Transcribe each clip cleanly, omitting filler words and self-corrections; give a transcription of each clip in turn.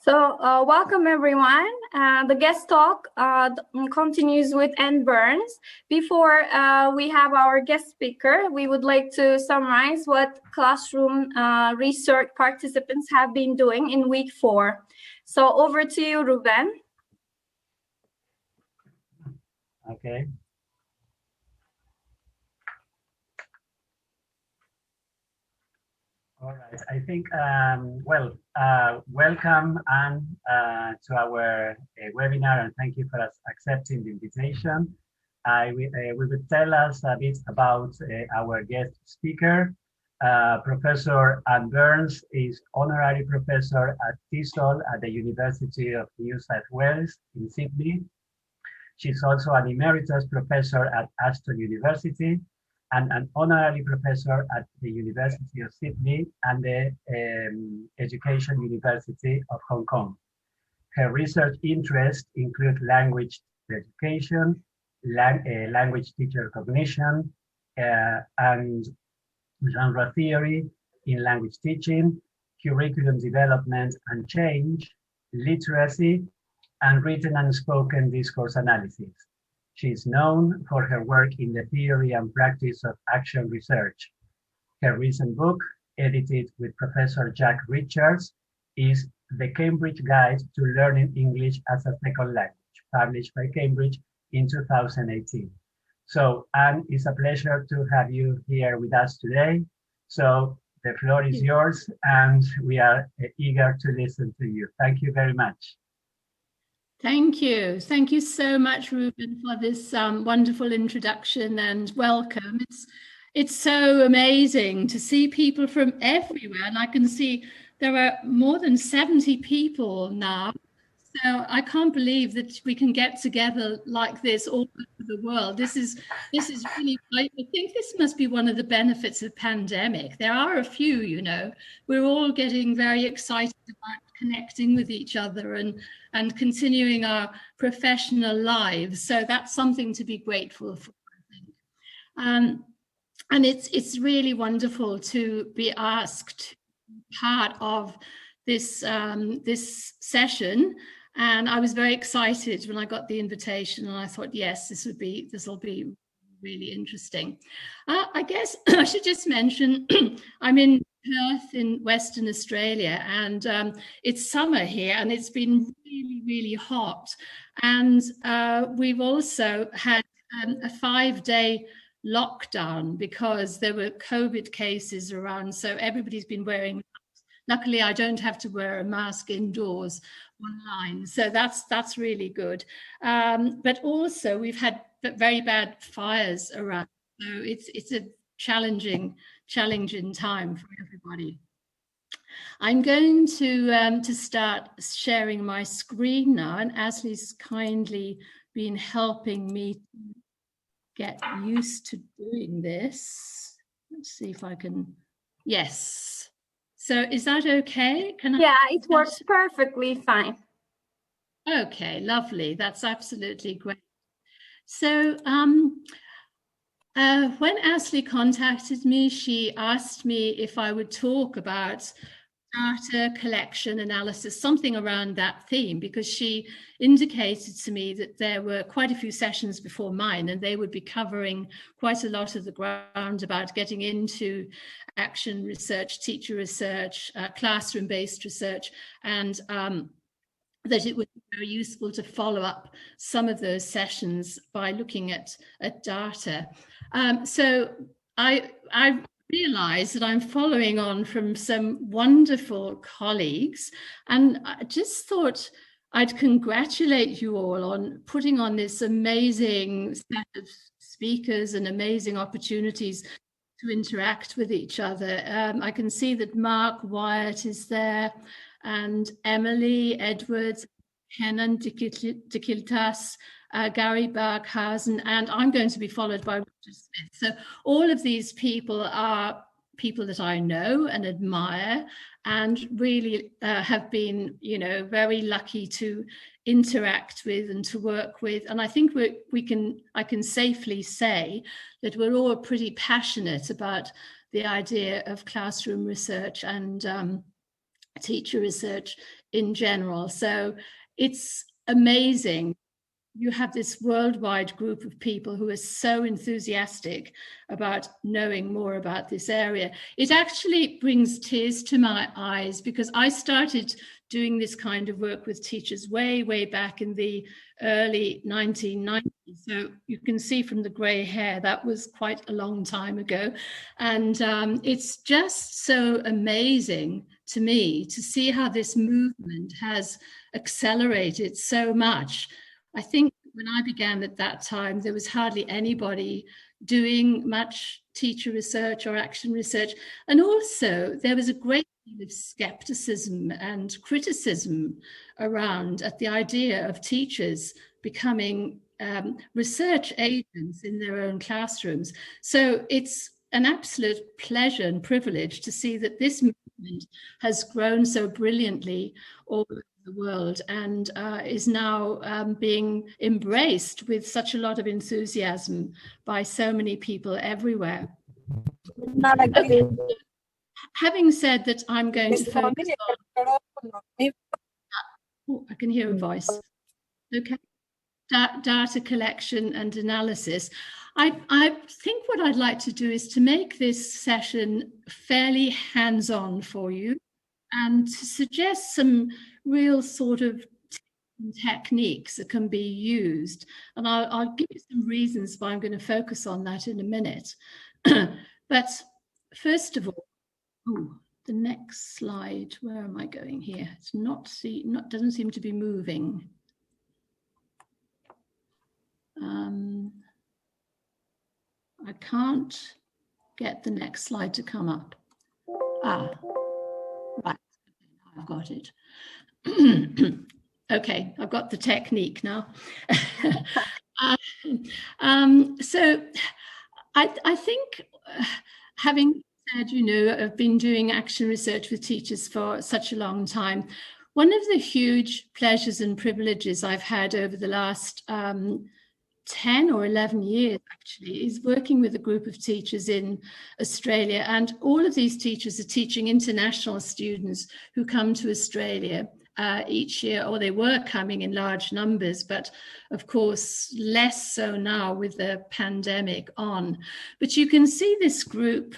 Welcome everyone. The guest talk continues with Anne Burns. Before we have our guest speaker, we would like to summarize what classroom research participants have been doing in week 4. So over to you, Ruben. Okay. All right, I think, welcome Anne to our webinar, and thank you for accepting the invitation. We would tell us a bit about our guest speaker. Professor Anne Burns is honorary professor at TESOL at the University of New South Wales in Sydney. She's also an emeritus professor at Aston University and an honorary professor at the University of Sydney and the Education University of Hong Kong. Her research interests include language education, language teacher cognition, and genre theory in language teaching, curriculum development and change, literacy, and written and spoken discourse analysis. She is known for her work in the theory and practice of action research. Her recent book, edited with Professor Jack Richards, is The Cambridge Guide to Learning English as a Second Language, published by Cambridge in 2018. So, Anne, it's a pleasure to have you here with us today. So the floor is yours, and we are eager to listen to you. Thank you very much. Thank you. Thank you so much, Ruben, for this wonderful introduction and welcome. It's so amazing to see people from everywhere, and I can see there are more than 70 people now. So I can't believe that we can get together like this all over the world. This is really, I think this must be one of the benefits of the pandemic. There are a few, you know, we're all getting very excited about connecting with each other and continuing our professional lives. So that's something to be grateful for, I think. And it's really wonderful to be asked to be part of this this session. And I was very excited when I got the invitation, and I thought, yes, this will be really interesting. I guess I should just mention I'm in Perth in Western Australia, and it's summer here, and it's been really, really hot. And we've also had a 5-day lockdown because there were COVID cases around, so everybody's been wearing masks. Luckily, I don't have to wear a mask indoors online, so that's really good. But also, we've had very bad fires around, so it's a challenging time for everybody. I'm going to start sharing my screen now, and Ashley's kindly been helping me to get used to doing this. Let's see if I can. Yes. So is that okay? Yeah, it works perfectly fine. Okay, lovely. That's absolutely great. So when Ashley contacted me, she asked me if I would talk about data collection analysis, something around that theme, because she indicated to me that there were quite a few sessions before mine, and they would be covering quite a lot of the ground about getting into action research, teacher research, classroom-based research, and that it would be very useful to follow up some of those sessions by looking at data. So I realize that I'm following on from some wonderful colleagues, and I just thought I'd congratulate you all on putting on this amazing set of speakers and amazing opportunities to interact with each other. I can see that Mark Wyatt is there, and Emily Edwards, Kenan Dikiltas, Gary Barkhausen, and I'm going to be followed by Richard Smith. So all of these people are people that I know and admire, and really have been, you know, very lucky to interact with and to work with. And I think I can safely say that we're all pretty passionate about the idea of classroom research and teacher research in general. So it's amazing. You have this worldwide group of people who are so enthusiastic about knowing more about this area. It actually brings tears to my eyes, because I started doing this kind of work with teachers way, way back in the early 1990s. So you can see from the grey hair, that was quite a long time ago. And it's just so amazing to me to see how this movement has accelerated so much. I think when I began at that time, there was hardly anybody doing much teacher research or action research. And also there was a great deal of skepticism and criticism around at the idea of teachers becoming research agents in their own classrooms. So it's an absolute pleasure and privilege to see that this movement has grown so brilliantly all over the world, and is now being embraced with such a lot of enthusiasm by so many people everywhere. Having said that, I'm going to focus on... Oh, I can hear a voice. Okay. Data collection and analysis. I think what I'd like to do is to make this session fairly hands-on for you, and to suggest some real sort of techniques that can be used. And I'll give you some reasons why I'm going to focus on that in a minute. But first of all, the next slide, where am I going here? It's doesn't seem to be moving. I can't get the next slide to come up. Right, I've got it. Okay, I've got the technique now. So I think, having said, I've been doing action research with teachers for such a long time, one of the huge pleasures and privileges I've had over the last 10 or 11 years actually is working with a group of teachers in Australia, and all of these teachers are teaching international students who come to Australia each year, or they were coming in large numbers, but of course less so now with the pandemic on. But you can see this group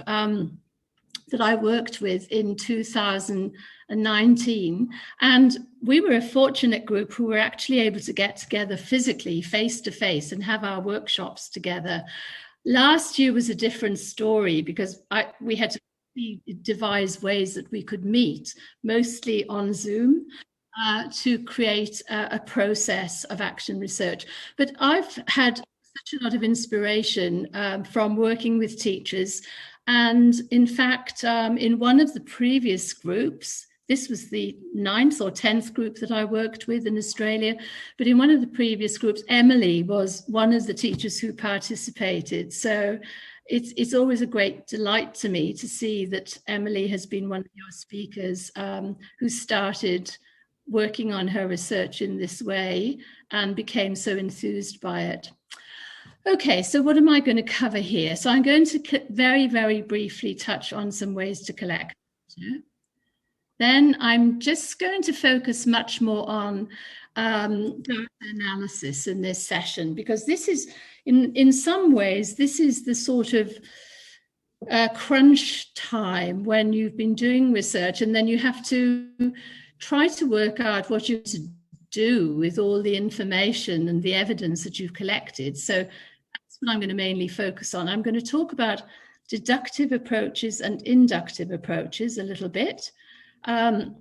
that I worked with in 2019, and we were a fortunate group who were actually able to get together physically, face to face, and have our workshops together. Last year was a different story, because we had to devise ways that we could meet, mostly on Zoom, to create a process of action research. But I've had such a lot of inspiration from working with teachers. And in fact, in one of the previous groups, this was the 9th or 10th group that I worked with in Australia, but in one of the previous groups, Emily was one of the teachers who participated. So it's always a great delight to me to see that Emily has been one of your speakers who started working on her research in this way and became so enthused by it. Okay, so what am I going to cover here? So I'm going to very, very briefly touch on some ways to collect data. Then I'm just going to focus much more on data analysis in this session, because this is, in some ways, this is the sort of crunch time when you've been doing research, and then you have to try to work out what you to do with all the information and the evidence that you've collected. So that's what I'm going to mainly focus on. I'm going to talk about deductive approaches and inductive approaches a little bit. I'm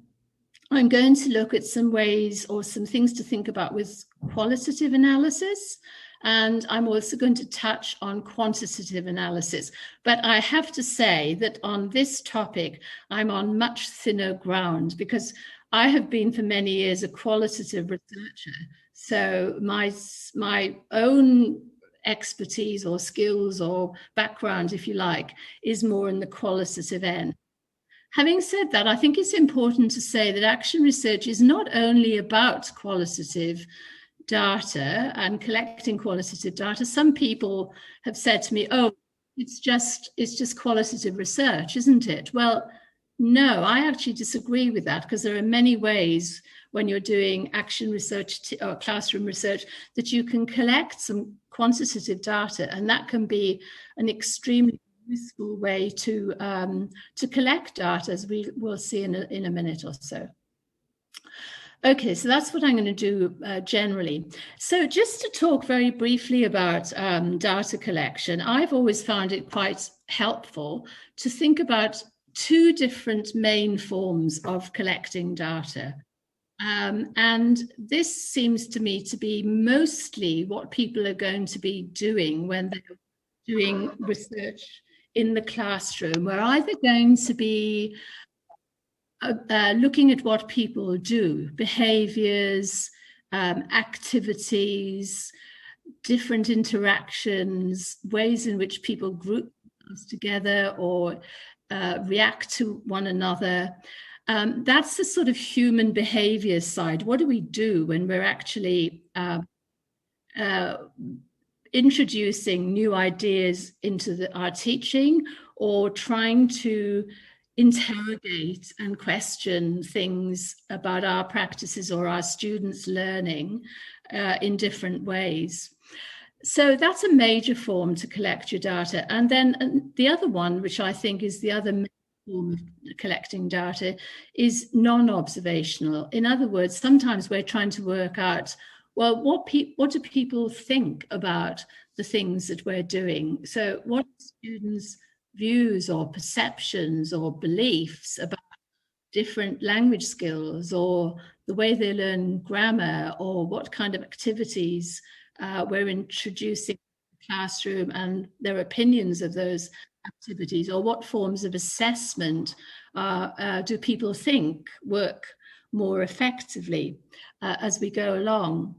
going to look at some ways or some things to think about with qualitative analysis, and I'm also going to touch on quantitative analysis. But I have to say that on this topic, I'm on much thinner ground, because I have been for many years a qualitative researcher. So my own expertise or skills or background, if you like, is more in the qualitative end. Having said that, I think it's important to say that action research is not only about qualitative data and collecting qualitative data. Some people have said to me, oh, it's just qualitative research, isn't it? Well, No, I actually disagree with that, because there are many ways when you're doing action research or classroom research that you can collect some quantitative data, and that can be an extremely useful way to collect data, as we will see in a minute or so. Okay, so that's what I'm going to do generally. So just to talk very briefly about data collection, I've always found it quite helpful to think about two different main forms of collecting data. And this seems to me to be mostly what people are going to be doing when they're doing research in the classroom. We're either going to be looking at what people do, behaviors, activities, different interactions, ways in which people group together or react to one another. That's the sort of human behavior side. What do we do when we're actually introducing new ideas into our teaching, or trying to interrogate and question things about our practices or our students' learning in different ways? So that's a major form to collect your data. And then the other one, which I think is the other form of collecting data, is non-observational. In other words, sometimes we're trying to work out, well, what do people think about the things that we're doing? So what are students' views or perceptions or beliefs about different language skills, or the way they learn grammar, or what kind of activities we're introducing in the classroom and their opinions of those activities, or what forms of assessment do people think work more effectively as we go along.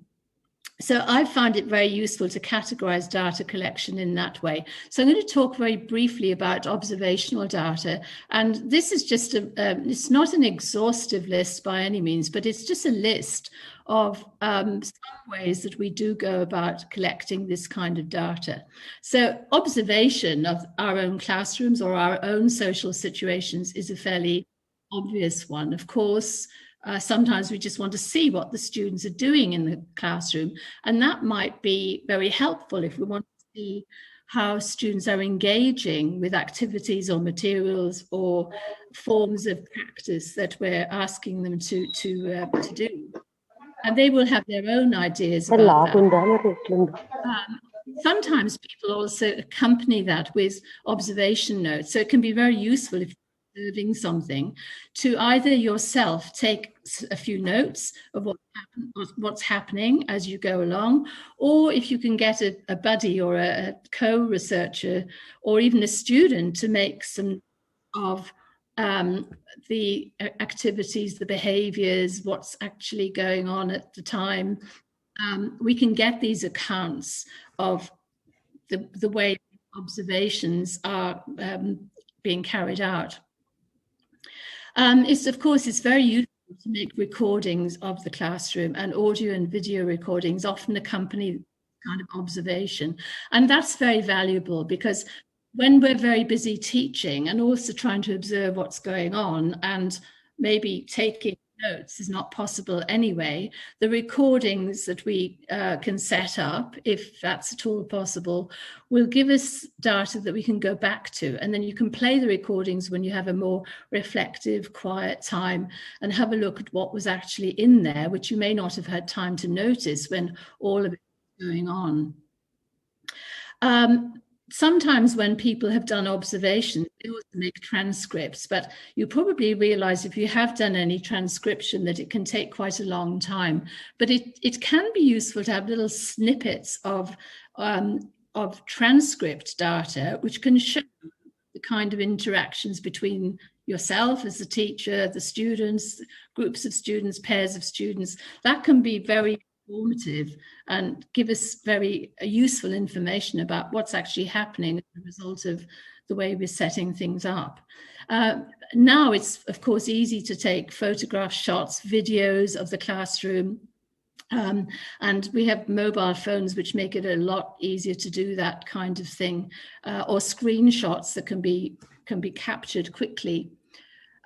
So I find it very useful to categorize data collection in that way. So I'm going to talk very briefly about observational data. And this is just it's not an exhaustive list by any means, but it's just a list of some ways that we do go about collecting this kind of data. So observation of our own classrooms or our own social situations is a fairly obvious one. Of course, sometimes we just want to see what the students are doing in the classroom, and that might be very helpful if we want to see how students are engaging with activities or materials or forms of practice that we're asking them to do. And they will have their own ideas about that. Sometimes people also accompany that with observation notes, so it can be very useful if observing something to either yourself take a few notes of what's happening as you go along, or if you can get a buddy or a co-researcher or even a student to make some of the activities, the behaviors, what's actually going on at the time. We can get these accounts of the way observations are being carried out. Of course, it's very useful to make recordings of the classroom, and audio and video recordings often accompany kind of observation. And that's very valuable, because when we're very busy teaching and also trying to observe what's going on, and maybe taking notes is not possible anyway, the recordings that we can set up, if that's at all possible, will give us data that we can go back to. And then you can play the recordings when you have a more reflective, quiet time and have a look at what was actually in there, which you may not have had time to notice when all of it was going on. Sometimes when people have done observations, they also make transcripts, but you probably realize if you have done any transcription that it can take quite a long time. But it can be useful to have little snippets of transcript data, which can show the kind of interactions between yourself as the teacher, the students, groups of students, pairs of students. That can be very informative and give us very useful information about what's actually happening as a result of the way we're setting things up. Now it's, of course, easy to take photographs, shots, videos of the classroom. And we have mobile phones which make it a lot easier to do that kind of thing, or screenshots that can be captured quickly.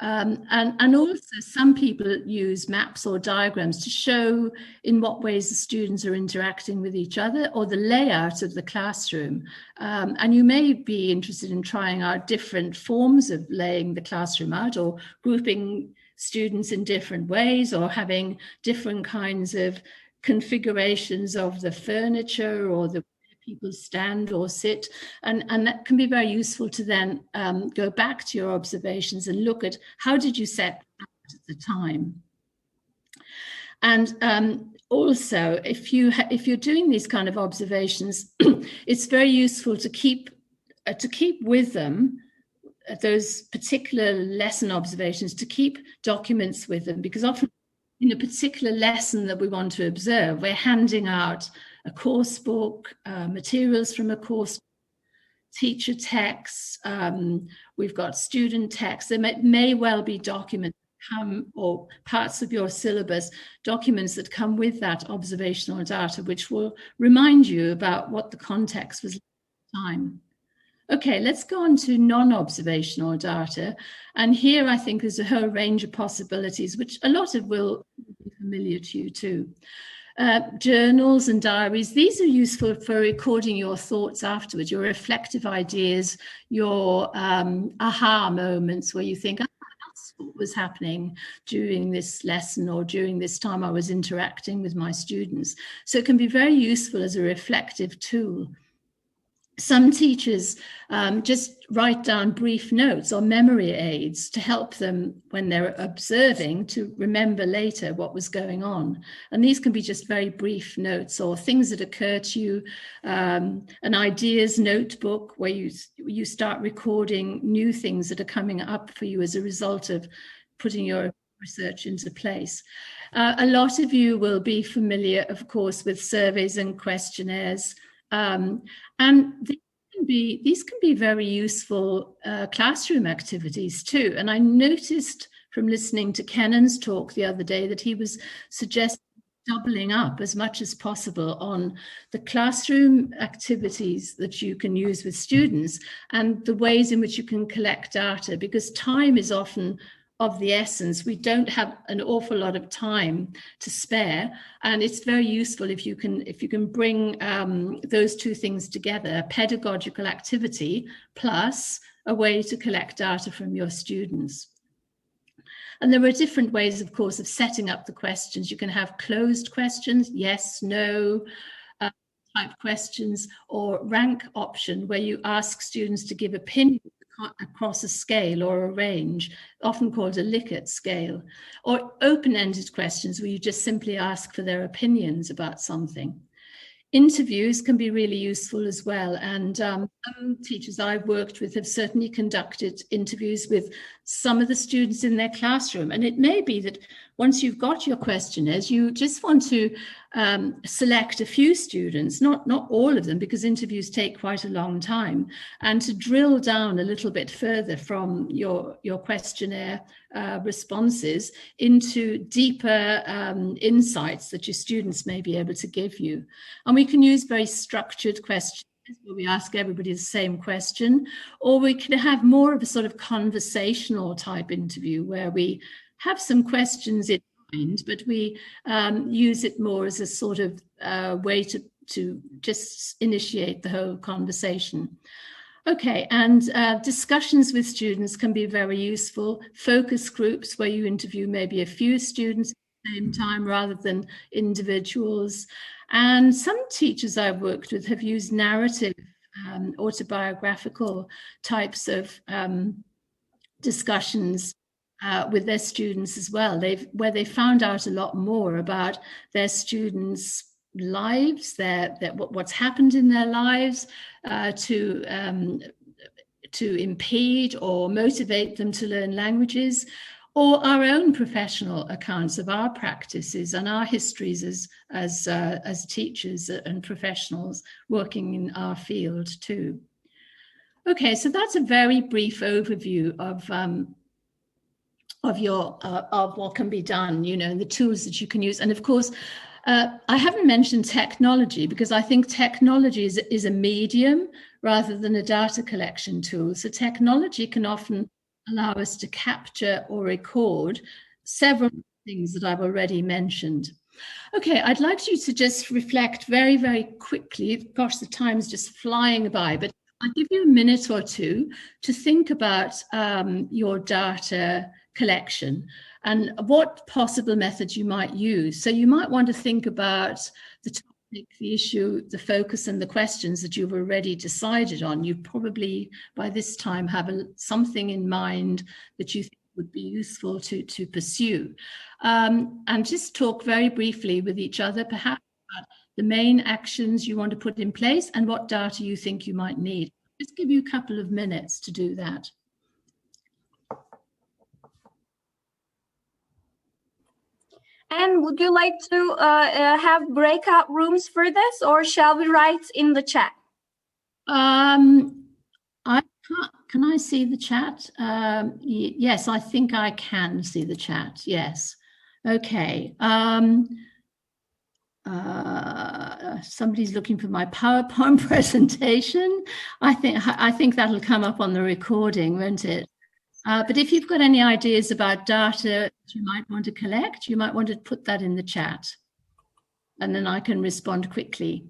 And also some people use maps or diagrams to show in what ways the students are interacting with each other or the layout of the classroom. And you may be interested in trying out different forms of laying the classroom out, or grouping students in different ways, or having different kinds of configurations of the furniture or the people stand or sit, and that can be very useful to then go back to your observations and look at how did you set that at the time. And also, if you're doing these kind of observations, it's very useful to keep with them those particular lesson observations, to keep documents with them, because often in a particular lesson that we want to observe, we're handing out a course book, materials from a course, teacher texts, we've got student texts. There may well be documents come, or parts of your syllabus, documents that come with that observational data, which will remind you about what the context was at the time. Okay, let's go on to non-observational data. And here I think there's a whole range of possibilities, which a lot of will be familiar to you too. Journals and diaries, these are useful for recording your thoughts afterwards, your reflective ideas, your aha moments where you think, oh, that's what was happening during this lesson or during this time I was interacting with my students. So it can be very useful as a reflective tool. Some teachers just write down brief notes or memory aids to help them when they're observing to remember later what was going on. And these can be just very brief notes or things that occur to you, an ideas notebook where you start recording new things that are coming up for you as a result of putting your research into place. A lot of you will be familiar, of course, with surveys and questionnaires. And these can be very useful classroom activities too. And I noticed from listening to Kennan's talk the other day that he was suggesting doubling up as much as possible on the classroom activities that you can use with students and the ways in which you can collect data, because time is often of the essence. We don't have an awful lot of time to spare, and it's very useful if you can bring those two things together: a pedagogical activity plus a way to collect data from your students. And there are different ways, of course, of setting up the questions. You can have closed questions, yes, no type questions, or rank option where you ask students to give opinions across a scale or a range, often called a Likert scale, or open-ended questions where you just simply ask for their opinions about something. Interviews can be really useful as well, and some teachers I've worked with have certainly conducted interviews with some of the students in their classroom. And it may be that once you've got your questionnaires, you just want to select a few students, not all of them, because interviews take quite a long time, and to drill down a little bit further from your questionnaire responses into deeper insights that your students may be able to give you. And we can use very structured questions where we ask everybody the same question, or we can have more of a sort of conversational type interview where we have some questions in mind, but we use it more as a sort of way to just initiate the whole conversation. Okay, and discussions with students can be very useful. Focus groups where you interview maybe a few students at the same time rather than individuals. And some teachers I've worked with have used narrative, autobiographical types of discussions with their students as well, where they found out a lot more about their students' lives, what's happened in their lives, to impede or motivate them to learn languages, or our own professional accounts of our practices and our histories as teachers and professionals working in our field too. Okay, so that's a very brief overview of what can be done, you know, and the tools that you can use. And of course, I haven't mentioned technology because I think technology is a medium rather than a data collection tool. So technology can often allow us to capture or record several things that I've already mentioned. Okay, I'd like you to just reflect very, very quickly. Gosh, the time's just flying by, but I'll give you a minute or two to think about your data collection and what possible methods you might use. So you might want to think about the topic, the issue, the focus, and the questions that you've already decided on. You probably, by this time, have something in mind that you think would be useful to pursue. And just talk very briefly with each other, perhaps about the main actions you want to put in place and what data you think you might need. Just give you a couple of minutes to do that. And would you like to have breakout rooms for this, or shall we write in the chat? Can I see the chat? Yes, I think I can see the chat. Yes. Okay. Somebody's looking for my PowerPoint presentation. I think that'll come up on the recording, won't it? But if you've got any ideas about data that you might want to collect, you might want to put that in the chat, and then I can respond quickly.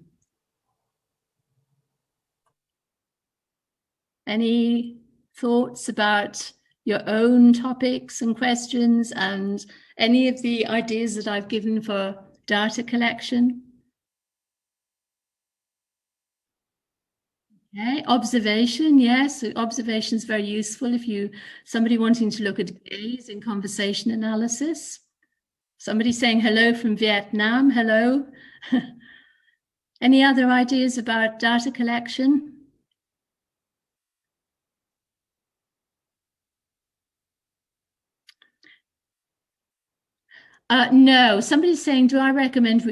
Any thoughts about your own topics and questions and any of the ideas that I've given for data collection? Okay, observation, yes, observation is very useful if somebody wanting to look at gaze in conversation analysis. Somebody saying hello from Vietnam, hello. Any other ideas about data collection? No, somebody's saying, do I recommend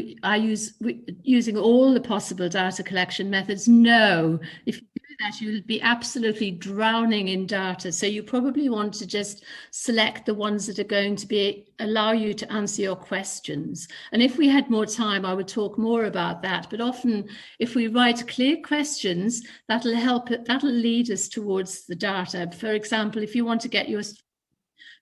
using all the possible data collection methods? No, if you do that, you'll be absolutely drowning in data. So you probably want to just select the ones that are going to allow you to answer your questions. And if we had more time, I would talk more about that. But often if we write clear questions, that'll lead us towards the data. For example, if you want to get your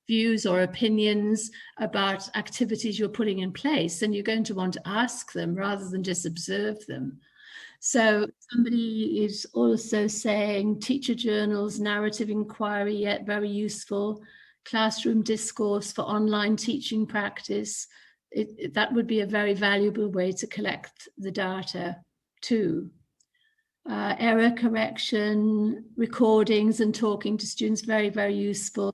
views or opinions about activities you're putting in place, then you're going to want to ask them rather than just observe them. So somebody is also saying teacher journals, narrative inquiry, yet very useful, classroom discourse for online teaching practice. That would be a very valuable way to collect the data too. Error correction, recordings and talking to students, very, very useful.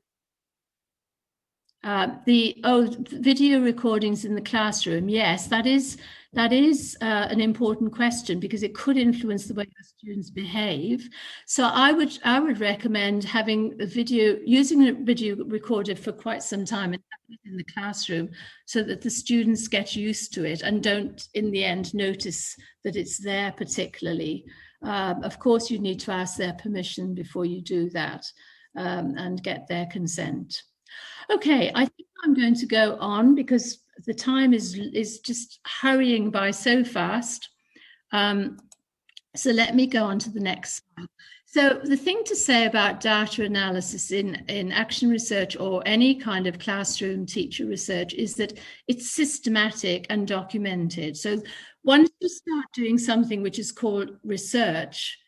Video recordings in the classroom. Yes, that is an important question because it could influence the way the students behave. So I would recommend having using a video recorder for quite some time and having it in the classroom so that the students get used to it and don't in the end notice that it's there particularly. Of course, you need to ask their permission before you do that and get their consent. Okay, I think I'm going to go on because the time is just hurrying by so fast. So let me go on to the next slide. So the thing to say about data analysis in action research or any kind of classroom teacher research is that it's systematic and documented. So once you start doing something which is called research,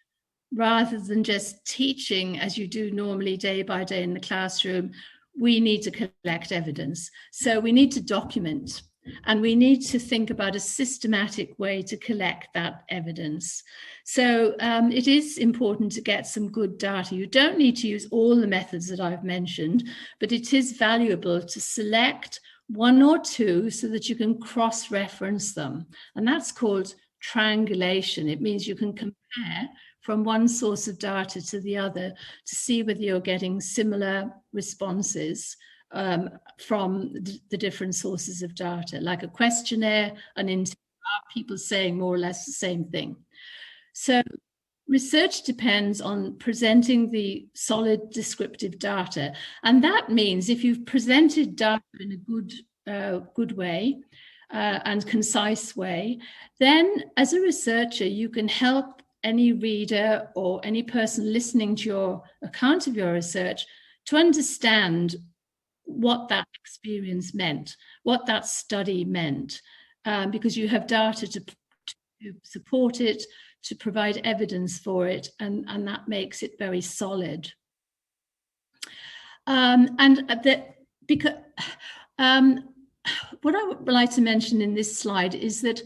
rather than just teaching as you do normally day by day in the classroom, we need to collect evidence. So we need to document and we need to think about a systematic way to collect that evidence. So it is important to get some good data. You don't need to use all the methods that I've mentioned, but it is valuable to select one or two so that you can cross-reference them. And that's called triangulation. It means you can compare from one source of data to the other to see whether you're getting similar responses from the different sources of data, like a questionnaire, an interview, people saying more or less the same thing. So research depends on presenting the solid descriptive data. And that means if you've presented data in a good way and concise way, then as a researcher, you can help any reader or any person listening to your account of your research to understand what that experience meant, what that study meant, because you have data to support it, to provide evidence for it, and that makes it very solid. Because what I would like to mention in this slide is that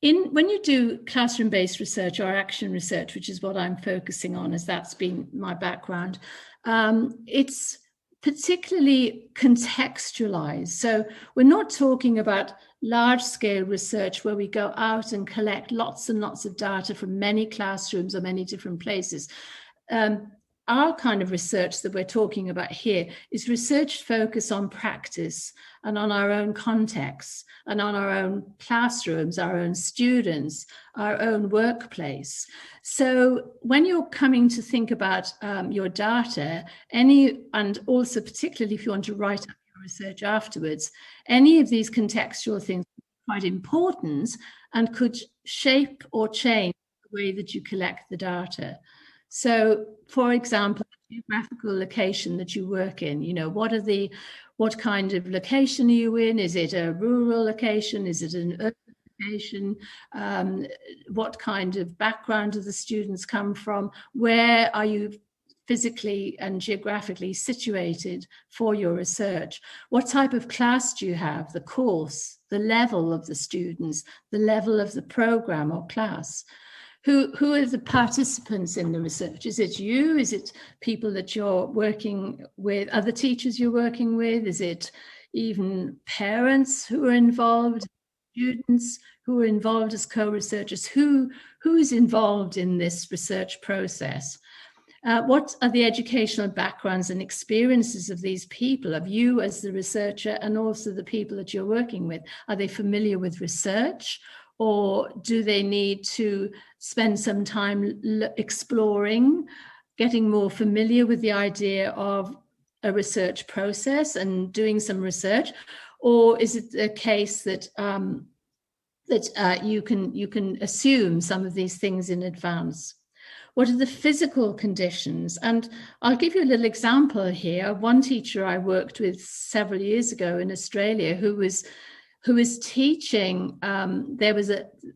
when you do classroom-based research or action research, which is what I'm focusing on, as that's been my background, it's particularly contextualized. So we're not talking about large-scale research where we go out and collect lots and lots of data from many classrooms or many different places. Our kind of research that we're talking about here is research focused on practice and on our own contexts and on our own classrooms, our own students, our own workplace. So when you're coming to think about your data, and also particularly if you want to write up your research afterwards, any of these contextual things are quite important and could shape or change the way that you collect the data. So, for example, the geographical location that you work in, you know, what kind of location are you in? Is it a rural location? Is it an urban location? What kind of background do the students come from? Where are you physically and geographically situated for your research? What type of class do you have? The course, the level of the students, the level of the program or class? Who are the participants in the research? Is it you? Is it people that you're working with, other teachers you're working with? Is it even parents who are involved, students who are involved as co-researchers? Who's involved in this research process? What are the educational backgrounds and experiences of these people, of you as the researcher and also the people that you're working with? Are they familiar with research? Or do they need to spend some time exploring, getting more familiar with the idea of a research process and doing some research? Or is it a case that you can assume some of these things in advance? What are the physical conditions? And I'll give you a little example here. One teacher I worked with several years ago in Australia who was teaching,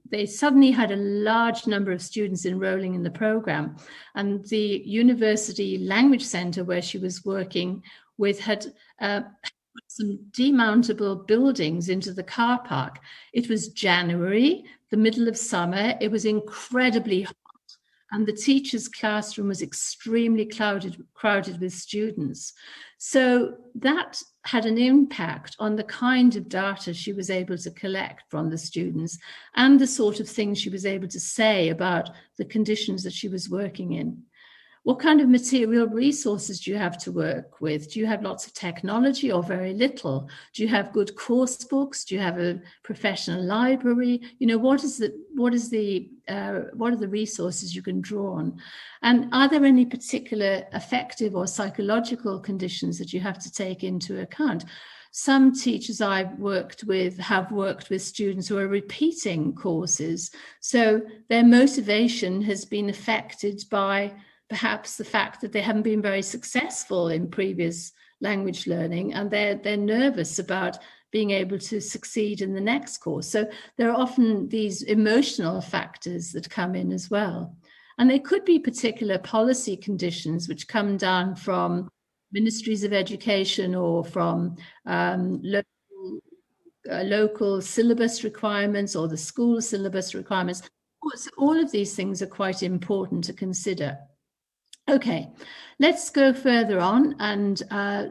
they suddenly had a large number of students enrolling in the program, and the university language center where she was working with had put some demountable buildings into the car park. It was January, the middle of summer. It was incredibly hot, and the teacher's classroom was extremely crowded with students. So that had an impact on the kind of data she was able to collect from the students and the sort of things she was able to say about the conditions that she was working in. What kind of material resources do you have to work with? Do you have lots of technology or very little? Do you have good course books? Do you have a professional library? You know, what are the resources you can draw on? And are there any particular affective or psychological conditions that you have to take into account? Some teachers I've worked with have worked with students who are repeating courses. So their motivation has been affected by perhaps the fact that they haven't been very successful in previous language learning, and they're nervous about being able to succeed in the next course. So there are often these emotional factors that come in as well. And there could be particular policy conditions which come down from ministries of education or from local syllabus requirements or the school syllabus requirements. So all of these things are quite important to consider. Okay, let's go further on and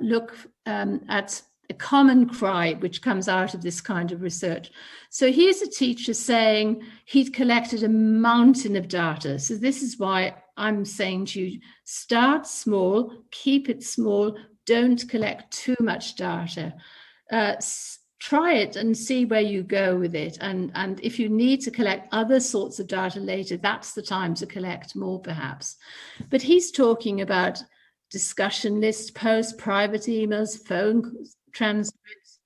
look at a common cry which comes out of this kind of research. So here's a teacher saying he'd collected a mountain of data. So this is why I'm saying to you, start small, keep it small, don't collect too much data. Try it and see where you go with it. And if you need to collect other sorts of data later, that's the time to collect more perhaps. But he's talking about discussion lists, posts, private emails, phone transcripts,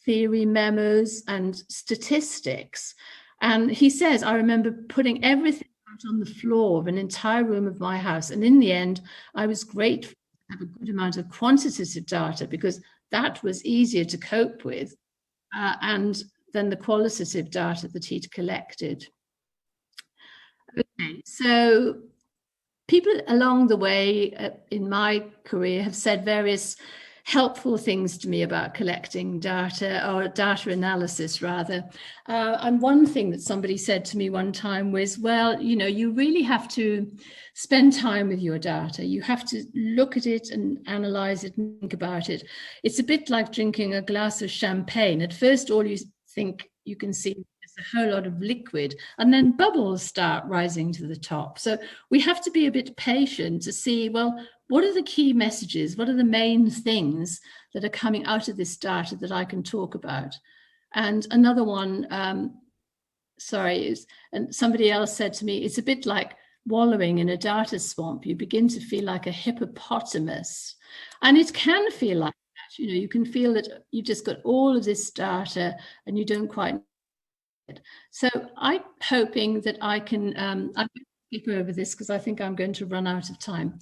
theory memos, and statistics. And he says, I remember putting everything out on the floor of an entire room of my house. And in the end, I was grateful to have a good amount of quantitative data, because that was easier to cope with and than the qualitative data that he'd collected. Okay, so people along the way in my career have said various helpful things to me about collecting data, or data analysis rather. And one thing that somebody said to me one time was, well, you know, you really have to spend time with your data. You have to look at it and analyze it and think about it. It's a bit like drinking a glass of champagne. At first, all you think you can see is a whole lot of liquid, and then bubbles start rising to the top. So we have to be a bit patient to see, well, what are the key messages? What are the main things that are coming out of this data that I can talk about? And another one, and somebody else said to me, it's a bit like wallowing in a data swamp. You begin to feel like a hippopotamus. And it can feel like that. You know, you can feel that you've just got all of this data and you don't quite know it. So I'm hoping that I can, I'm going to skip over this because I think I'm going to run out of time.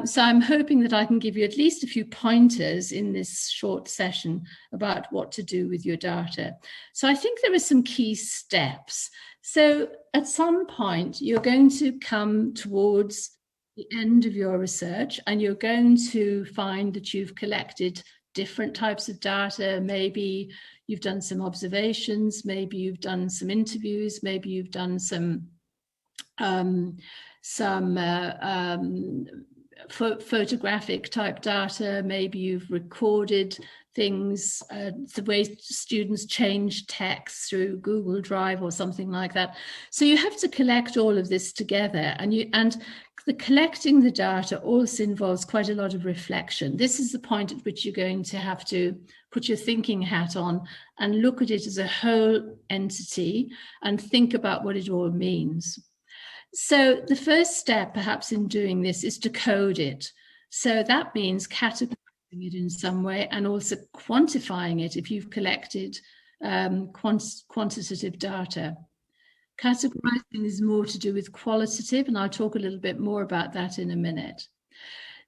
So I'm hoping that I can give you at least a few pointers in this short session about what to do with your data. So I think there are some key steps. So at some point, you're going to come towards the end of your research, and you're going to find that you've collected different types of data. Maybe you've done some observations, maybe you've done some interviews, maybe you've done some photographic type data, maybe you've recorded things, the way students change text through Google Drive or something like that. So you have to collect all of this together, and the collecting the data also involves quite a lot of reflection. This is the point at which you're going to have to put your thinking hat on and look at it as a whole entity and think about what it all means. So the first step perhaps in doing this is to code it. So that means categorizing it in some way and also quantifying it if you've collected quantitative data. Categorizing is more to do with qualitative, and I'll talk a little bit more about that in a minute.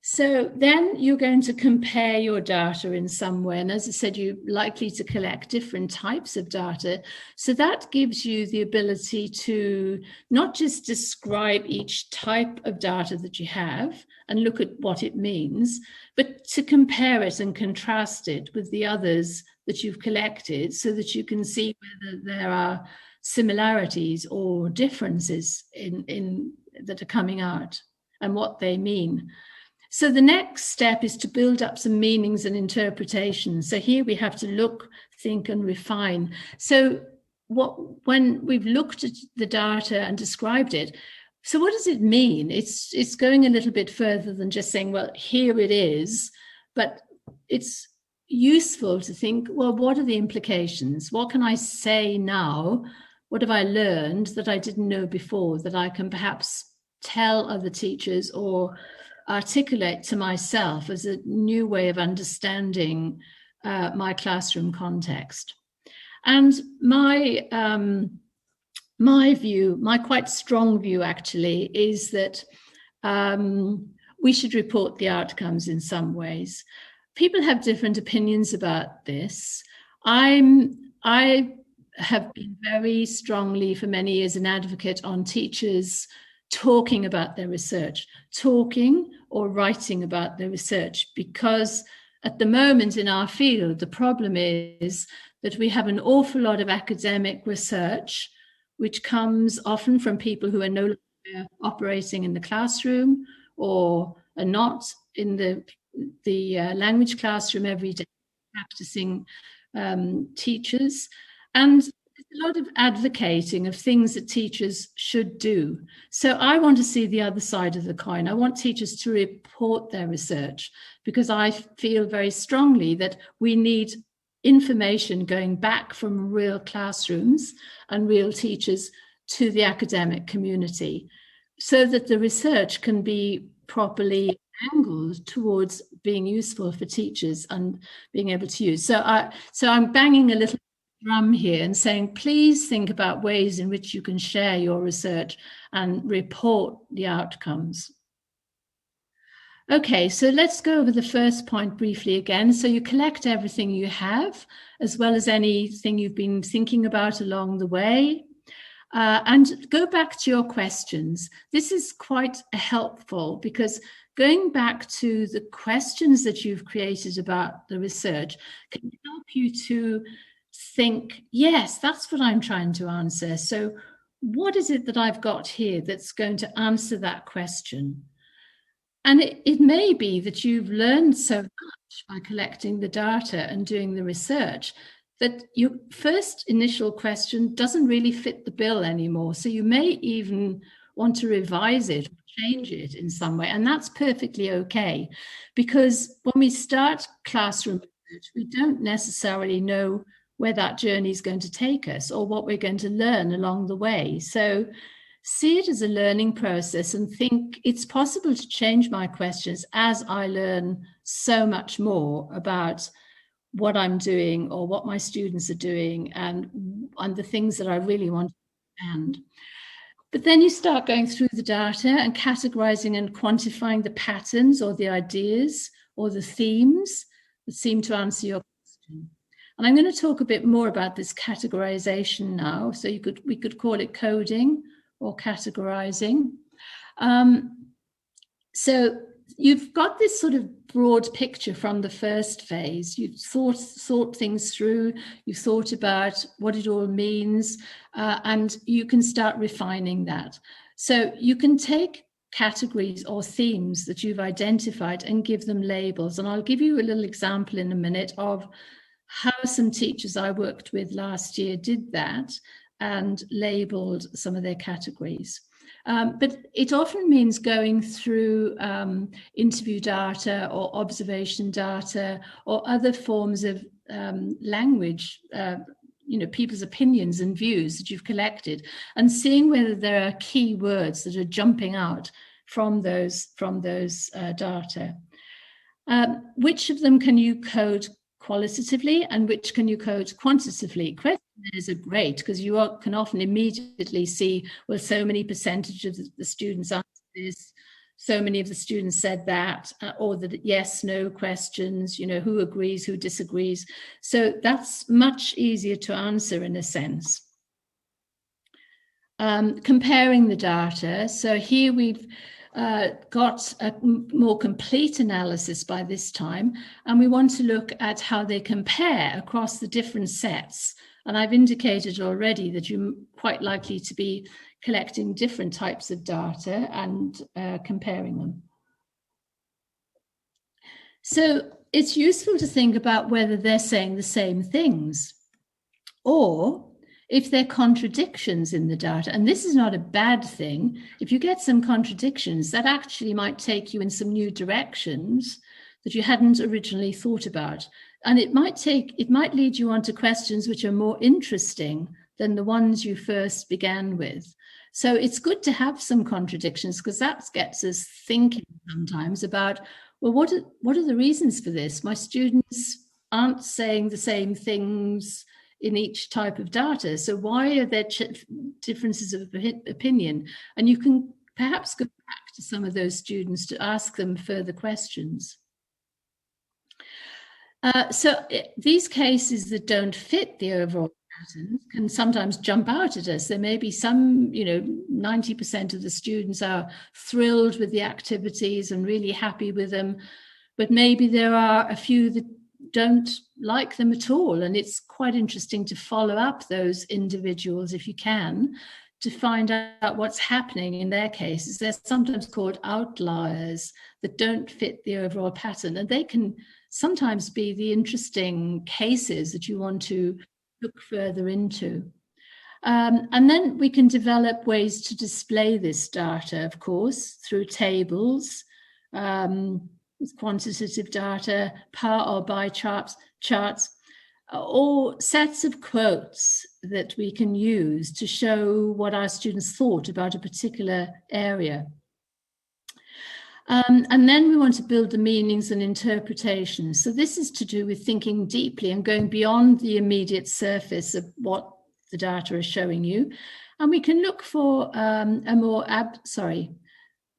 So then you're going to compare your data in some way. And as I said, you're likely to collect different types of data. So that gives you the ability to not just describe each type of data that you have and look at what it means, but to compare it and contrast it with the others that you've collected so that you can see whether there are similarities or differences in that are coming out and what they mean. So the next step is to build up some meanings and interpretations. So here we have to look, think, and refine. So when we've looked at the data and described it, so what does it mean? It's going a little bit further than just saying, well, here it is, but it's useful to think, well, what are the implications? What can I say now? What have I learned that I didn't know before that I can perhaps tell other teachers or articulate to myself as a new way of understanding my classroom context? And my view, my quite strong view actually, is that we should report the outcomes in some ways. People have different opinions about this. I have been very strongly for many years an advocate on teachers talking about their research, talking or writing about their research, because at the moment in our field, the problem is that we have an awful lot of academic research, which comes often from people who are no longer operating in the classroom or are not in the language classroom every day, practicing teachers. And there's a lot of advocating of things that teachers should do. So I want to see the other side of the coin. I want teachers to report their research, because I feel very strongly that we need information going back from real classrooms and real teachers to the academic community, so that the research can be properly angled towards being useful for teachers and being able to use. So I'm banging a little drum here and saying, please think about ways in which you can share your research and report the outcomes. Okay, so let's go over the first point briefly again. So you collect everything you have, as well as anything you've been thinking about along the way. And go back to your questions. This is quite helpful because going back to the questions that you've created about the research can help you to think, yes, that's what I'm trying to answer. So what is it that I've got here that's going to answer that question? And it may be that you've learned so much by collecting the data and doing the research that your first initial question doesn't really fit the bill anymore. So you may even want to revise it, or change it in some way. And that's perfectly okay, because when we start classroom research, we don't necessarily know where that journey is going to take us or what we're going to learn along the way. So see it as a learning process and think it's possible to change my questions as I learn so much more about what I'm doing or what my students are doing and the things that I really want to understand. But then you start going through the data and categorizing and quantifying the patterns or the ideas or the themes that seem to answer your question. And I'm going to talk a bit more about this categorization now. So we could call it coding or categorizing. So you've got this sort of broad picture from the first phase. You've thought things through, you've thought about what it all means, and you can start refining that. So you can take categories or themes that you've identified and give them labels. And I'll give you a little example in a minute of how some teachers I worked with last year did that and labeled some of their categories. But it often means going through interview data or observation data or other forms of language, people's opinions and views that you've collected, and seeing whether there are key words that are jumping out from those data. Which of them can you code qualitatively and which can you code quantitatively? Questionnaires are great because you can often immediately see, well, so many percentage of the students answered this, so many of the students said that, or the yes, no questions, who agrees, who disagrees. So that's much easier to answer in a sense. Comparing the data. So here we've got a more complete analysis by this time, and we want to look at how they compare across the different sets. And I've indicated already that you're quite likely to be collecting different types of data and comparing them. So it's useful to think about whether they're saying the same things or if there are contradictions in the data. And this is not a bad thing. If you get some contradictions, that actually might take you in some new directions that you hadn't originally thought about. And it might lead you on to questions which are more interesting than the ones you first began with. So it's good to have some contradictions because that gets us thinking sometimes about, well, what are the reasons for this? My students aren't saying the same things in each type of data. So why are there differences of opinion? And you can perhaps go back to some of those students to ask them further questions. So these cases that don't fit the overall patterns can sometimes jump out at us. There may be some, 90% of the students are thrilled with the activities and really happy with them, but maybe there are a few that don't like them at all. And it's quite interesting to follow up those individuals if you can, to find out what's happening in their cases. They're sometimes called outliers that don't fit the overall pattern. And they can sometimes be the interesting cases that you want to look further into. And then we can develop ways to display this data, of course, through tables, quantitative data, par or bar charts, or sets of quotes that we can use to show what our students thought about a particular area. And then we want to build the meanings and interpretations. So this is to do with thinking deeply and going beyond the immediate surface of what the data is showing you. And we can look for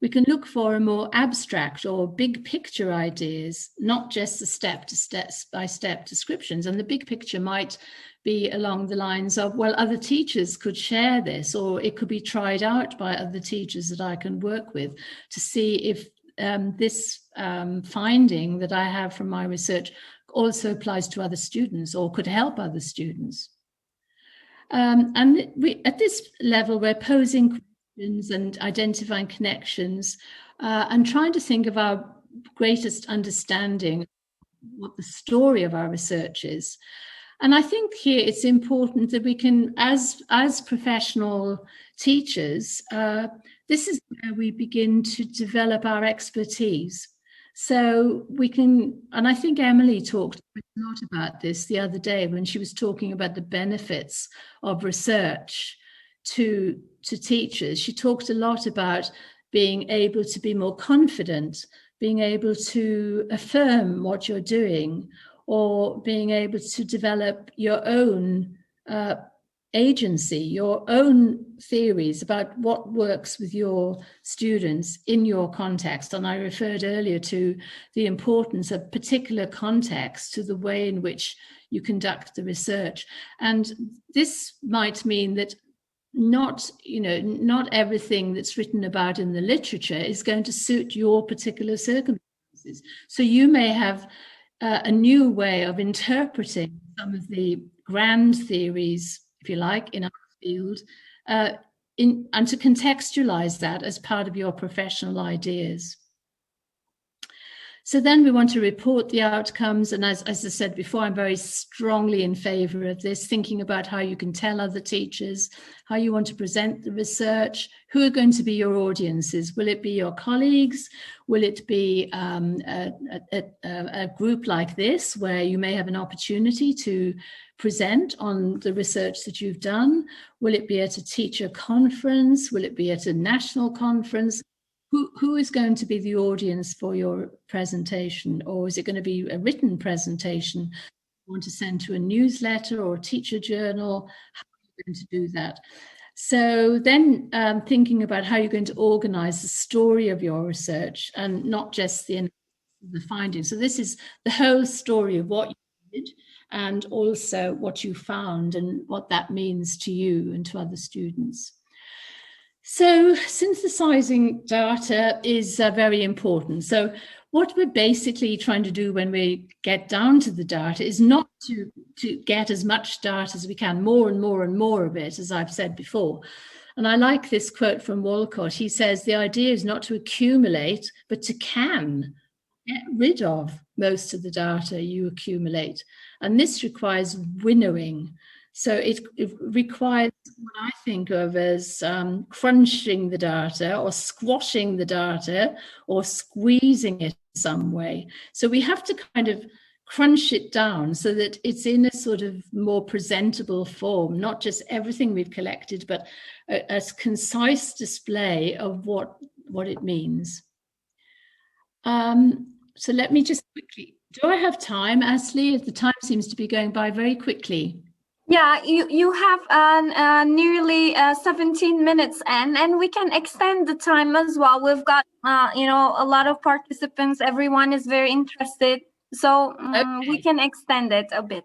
we can look for a more abstract or big picture ideas, not just the step-by-step descriptions. And the big picture might be along the lines of, well, other teachers could share this, or it could be tried out by other teachers that I can work with to see if this finding that I have from my research also applies to other students or could help other students. And at this level, we're posing questions and identifying connections and trying to think of our greatest understanding of what the story of our research is. And I think here it's important that we can, as professional teachers, this is where we begin to develop our expertise. So we can, and I think Emily talked a lot about this the other day when she was talking about the benefits of research to teachers. She talked a lot about being able to be more confident, being able to affirm what you're doing, or being able to develop your own agency, your own theories about what works with your students in your context. And I referred earlier to the importance of particular context to the way in which you conduct the research. And this might mean that not everything that's written about in the literature is going to suit your particular circumstances. So you may have a new way of interpreting some of the grand theories, if you like, in our field, and to contextualize that as part of your professional ideas. So then we want to report the outcomes. And as I said before, I'm very strongly in favor of this, thinking about how you can tell other teachers, how you want to present the research, who are going to be your audiences. Will it be your colleagues? Will it be a group like this, where you may have an opportunity to present on the research that you've done? Will it be at a teacher conference? Will it be at a national conference? Who is going to be the audience for your presentation? Or is it going to be a written presentation you want to send to a newsletter or a teacher journal? How are you going to do that? So then thinking about how you're going to organize the story of your research and not just the findings. So this is the whole story of what you did and also what you found and what that means to you and to other students. So synthesizing data is very important. So what we're basically trying to do when we get down to the data is not to get as much data as we can, more and more and more of it, as I've said before. And I like this quote from Walcott. He says, the idea is not to accumulate, but to get rid of most of the data you accumulate. And this requires winnowing. So it requires what I think of as crunching the data or squashing the data or squeezing it in some way. So we have to kind of crunch it down so that it's in a sort of more presentable form, not just everything we've collected, but a concise display of what it means. So let me just quickly, do I have time, Ashley? The time seems to be going by very quickly. Yeah, you have nearly 17 minutes, and we can extend the time as well. We've got a lot of participants. Everyone is very interested, so okay. We can extend it a bit.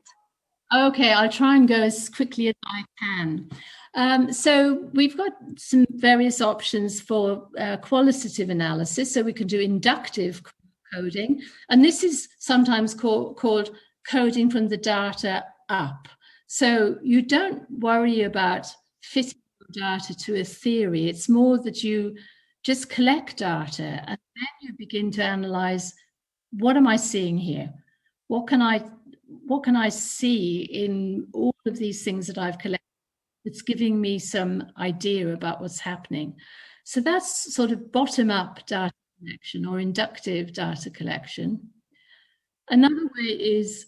Okay, I'll try and go as quickly as I can. So we've got some various options for qualitative analysis. So we can do inductive coding, and this is sometimes called coding from the data up. So you don't worry about fitting data to a theory. It's more that you just collect data and then you begin to analyze, what am I seeing here? What can I see in all of these things that I've collected that's giving me some idea about what's happening? So that's sort of bottom-up data collection or inductive data collection. Another way is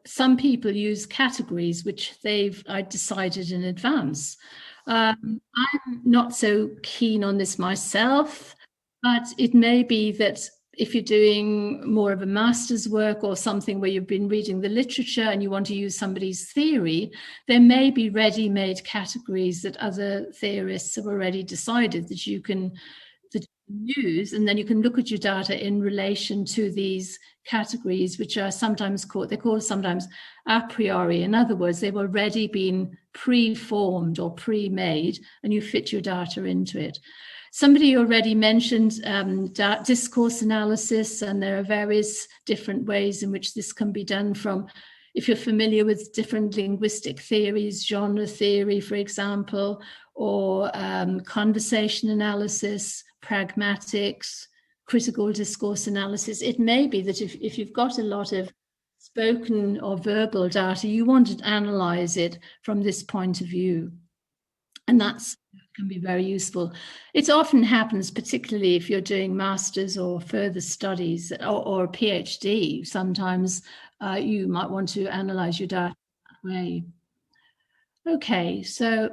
some people use categories which they've decided in advance. I'm not so keen on this myself. But it may be that if you're doing more of a master's work or something where you've been reading the literature and you want to use somebody's theory, there may be ready-made categories that other theorists have already decided that you can use, and then you can look at your data in relation to these categories, which are sometimes they're called sometimes a priori. In other words, they've already been pre-formed or pre-made, and you fit your data into it. Somebody already mentioned discourse analysis, and there are various different ways in which this can be done from, if you're familiar with different linguistic theories, genre theory, for example, or conversation analysis, pragmatics, critical discourse analysis. It may be that if you've got a lot of spoken or verbal data, you want to analyze it from this point of view. And that can be very useful. It often happens, particularly if you're doing masters or further studies or a PhD. Sometimes you might want to analyze your data that way. Okay, so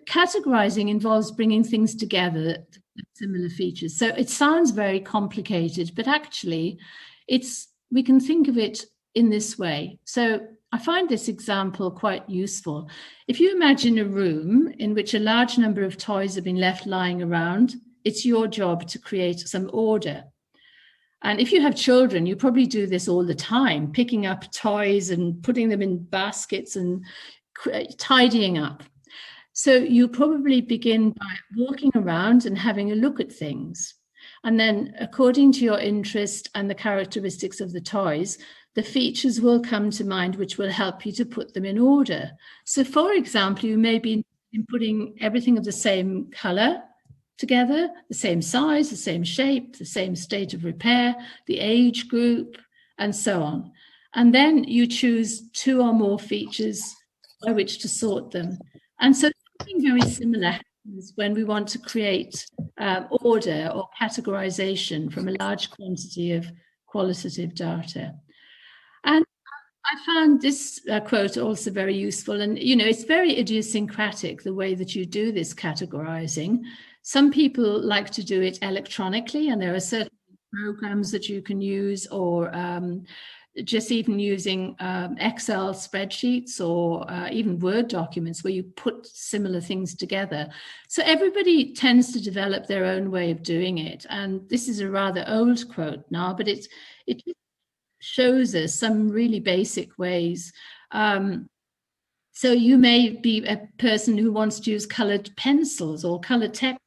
categorizing involves bringing things together, similar features. So it sounds very complicated, but actually we can think of it in this way. So I find this example quite useful. If you imagine a room in which a large number of toys have been left lying around, it's your job to create some order. And if you have children, you probably do this all the time, picking up toys and putting them in baskets and tidying up. So you probably begin by walking around and having a look at things. And then according to your interest and the characteristics of the toys, the features will come to mind which will help you to put them in order. So for example, you may be putting everything of the same color together, the same size, the same shape, the same state of repair, the age group, and so on. And then you choose 2 or more features by which to sort them. And so something very similar happens when we want to create order or categorization from a large quantity of qualitative data. And I found this quote also very useful. And, it's very idiosyncratic, the way that you do this categorizing. Some people like to do it electronically, and there are certain programs that you can use, or just even using Excel spreadsheets or even Word documents where you put similar things together. So everybody tends to develop their own way of doing it. And this is a rather old quote now, but it shows us some really basic ways. So you may be a person who wants to use colored pencils or colored textures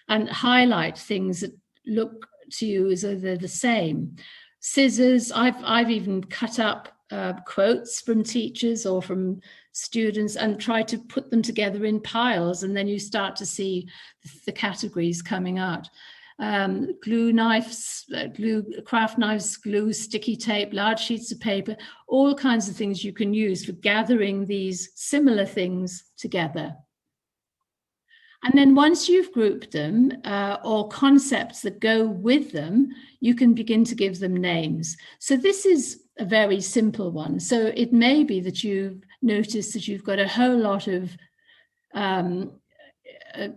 and highlight things that look to you as though they're the same. Scissors, I've even cut up quotes from teachers or from students and try to put them together in piles, and then you start to see the categories coming out. Glue knives, craft knives, glue, sticky tape, large sheets of paper, all kinds of things you can use for gathering these similar things together. And then once you've grouped them, or concepts that go with them, you can begin to give them names. So this is a very simple one. So it may be that you've noticed that you've got a whole lot of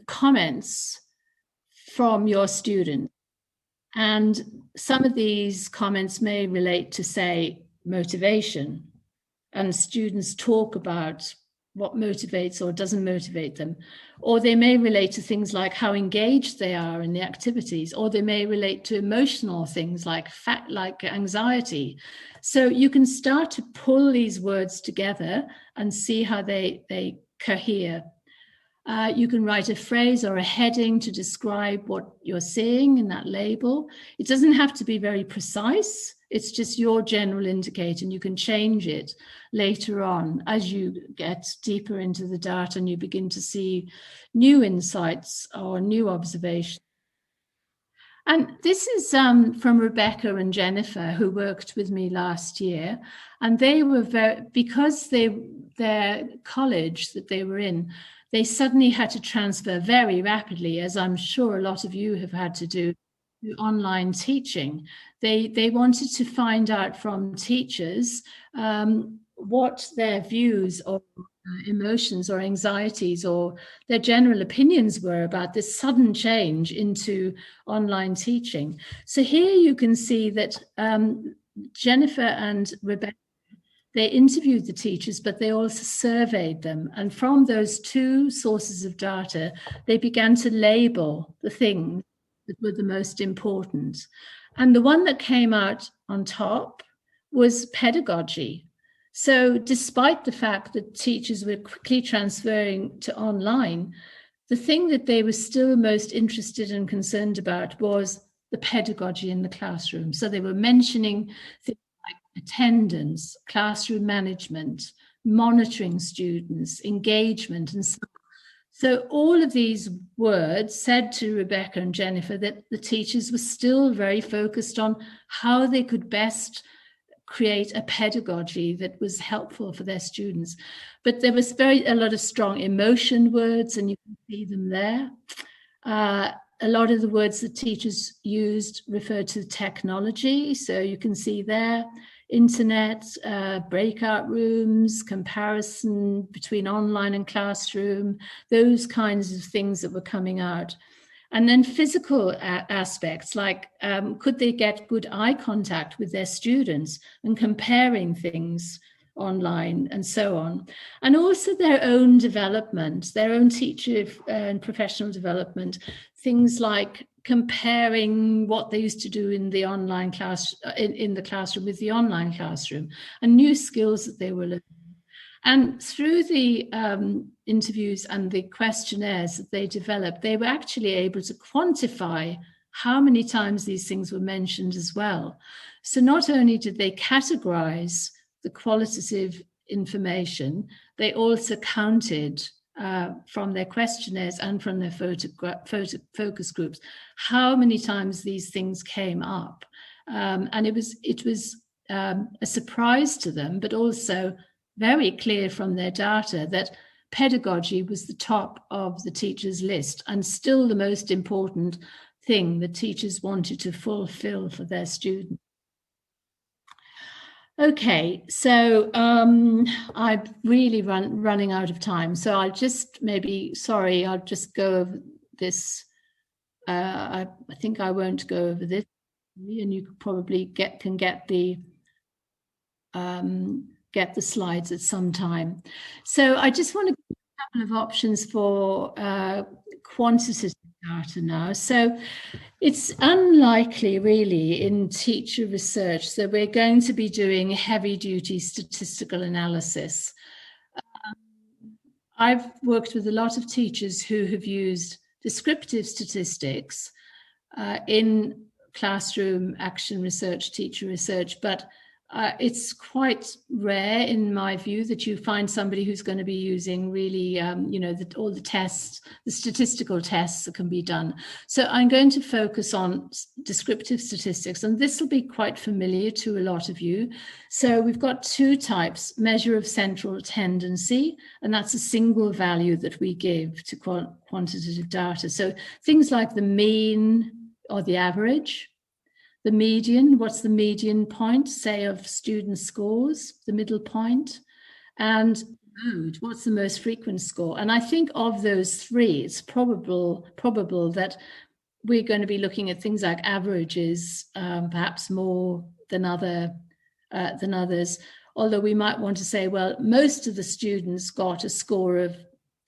comments from your students. And some of these comments may relate to, say, motivation. And students talk about what motivates or doesn't motivate them. Or they may relate to things like how engaged they are in the activities, or they may relate to emotional things like anxiety. So you can start to pull these words together and see how they cohere. You can write a phrase or a heading to describe what you're seeing in that label. It doesn't have to be very precise. It's just your general indicator, and you can change it later on as you get deeper into the data and you begin to see new insights or new observations. And this is from Rebecca and Jennifer, who worked with me last year. And they were because their college that they were in, they suddenly had to transfer very rapidly, as I'm sure a lot of you have had to do, to online teaching. They wanted to find out from teachers what their views emotions or anxieties or their general opinions were about this sudden change into online teaching. So here you can see that Jennifer and Rebecca, they interviewed the teachers, but they also surveyed them. And from those two sources of data, they began to label the things that were the most important. And the one that came out on top was pedagogy. So despite the fact that teachers were quickly transferring to online, the thing that they were still most interested and concerned about was the pedagogy in the classroom. So they were mentioning things like attendance, classroom management, monitoring students, engagement, and so on. So all of these words said to Rebecca and Jennifer that the teachers were still very focused on how they could best create a pedagogy that was helpful for their students. But there was a lot of strong emotion words, and you can see them there. A lot of the words that teachers used refer to technology. So you can see there, internet, breakout rooms, comparison between online and classroom, those kinds of things that were coming out. And then physical aspects, like could they get good eye contact with their students and comparing things online and so on. And also their own development, their own teacher and professional development, things like comparing what they used to do in the online class, in the classroom with the online classroom, and new skills that they were learning. And through the interviews and the questionnaires that they developed, they were actually able to quantify how many times these things were mentioned as well. So not only did they categorize the qualitative information, they also counted from their questionnaires and from their focus groups how many times these things came up. And it was a surprise to them, but also very clear from their data that pedagogy was the top of the teachers' list and still the most important thing the teachers wanted to fulfill for their students. Okay, so I'm really running out of time, so I'll just I'll just go over this. I think I won't go over this, and you could probably get the slides at some time. So I just want to give a couple of options for quantitative data now. So it's unlikely really in teacher research that we're going to be doing heavy duty statistical analysis. I've worked with a lot of teachers who have used descriptive statistics in classroom action research, teacher research, but it's quite rare, in my view, that you find somebody who's going to be using really, all the tests, the statistical tests that can be done. So I'm going to focus on descriptive statistics, and this will be quite familiar to a lot of you. So we've got two types: measure of central tendency, and that's a single value that we give to quantitative data. So things like the mean or the average. The median, what's the median point, say, of student scores, the middle point, and mode, what's the most frequent score? And I think of those three, it's probable that we're going to be looking at things like averages, perhaps more than others, although we might want to say, well, most of the students got a score of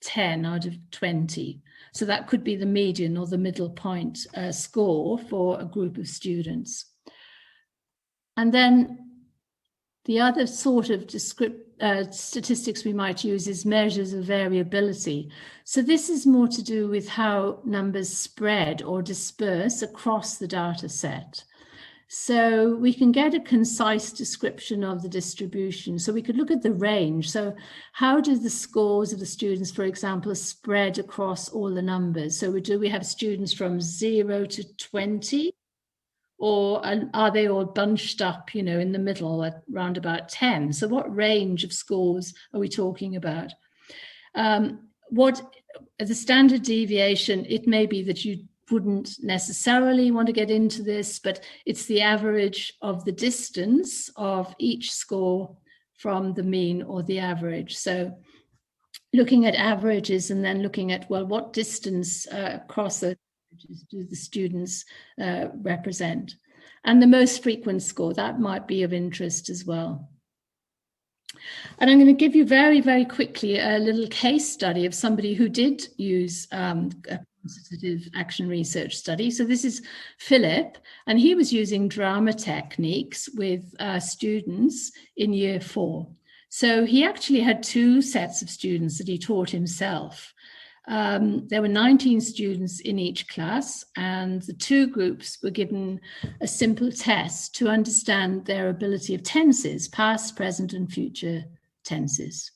10 out of 20. So that could be the median or the middle point score for a group of students. And then the other sort of statistics we might use is measures of variability. So this is more to do with how numbers spread or disperse across the data set. So we can get a concise description of the distribution. So we could look at the range. So how do the scores of the students, for example, spread across all the numbers? So do we have students from 0 to 20? Or are they all bunched up, in the middle at around about 10? So what range of scores are we talking about? What the standard deviation, it may be that you wouldn't necessarily want to get into this, but it's the average of the distance of each score from the mean or the average. So looking at averages and then looking at, well, what distance across those averages do the students represent? And the most frequent score, that might be of interest as well. And I'm going to give you very, very quickly a little case study of somebody who did use a quantitative action research study. So this is Philip, and he was using drama techniques with students in year 4. So he actually had 2 sets of students that he taught himself. There were 19 students in each class, and the 2 groups were given a simple test to understand their ability of tenses, past, present, and future tenses.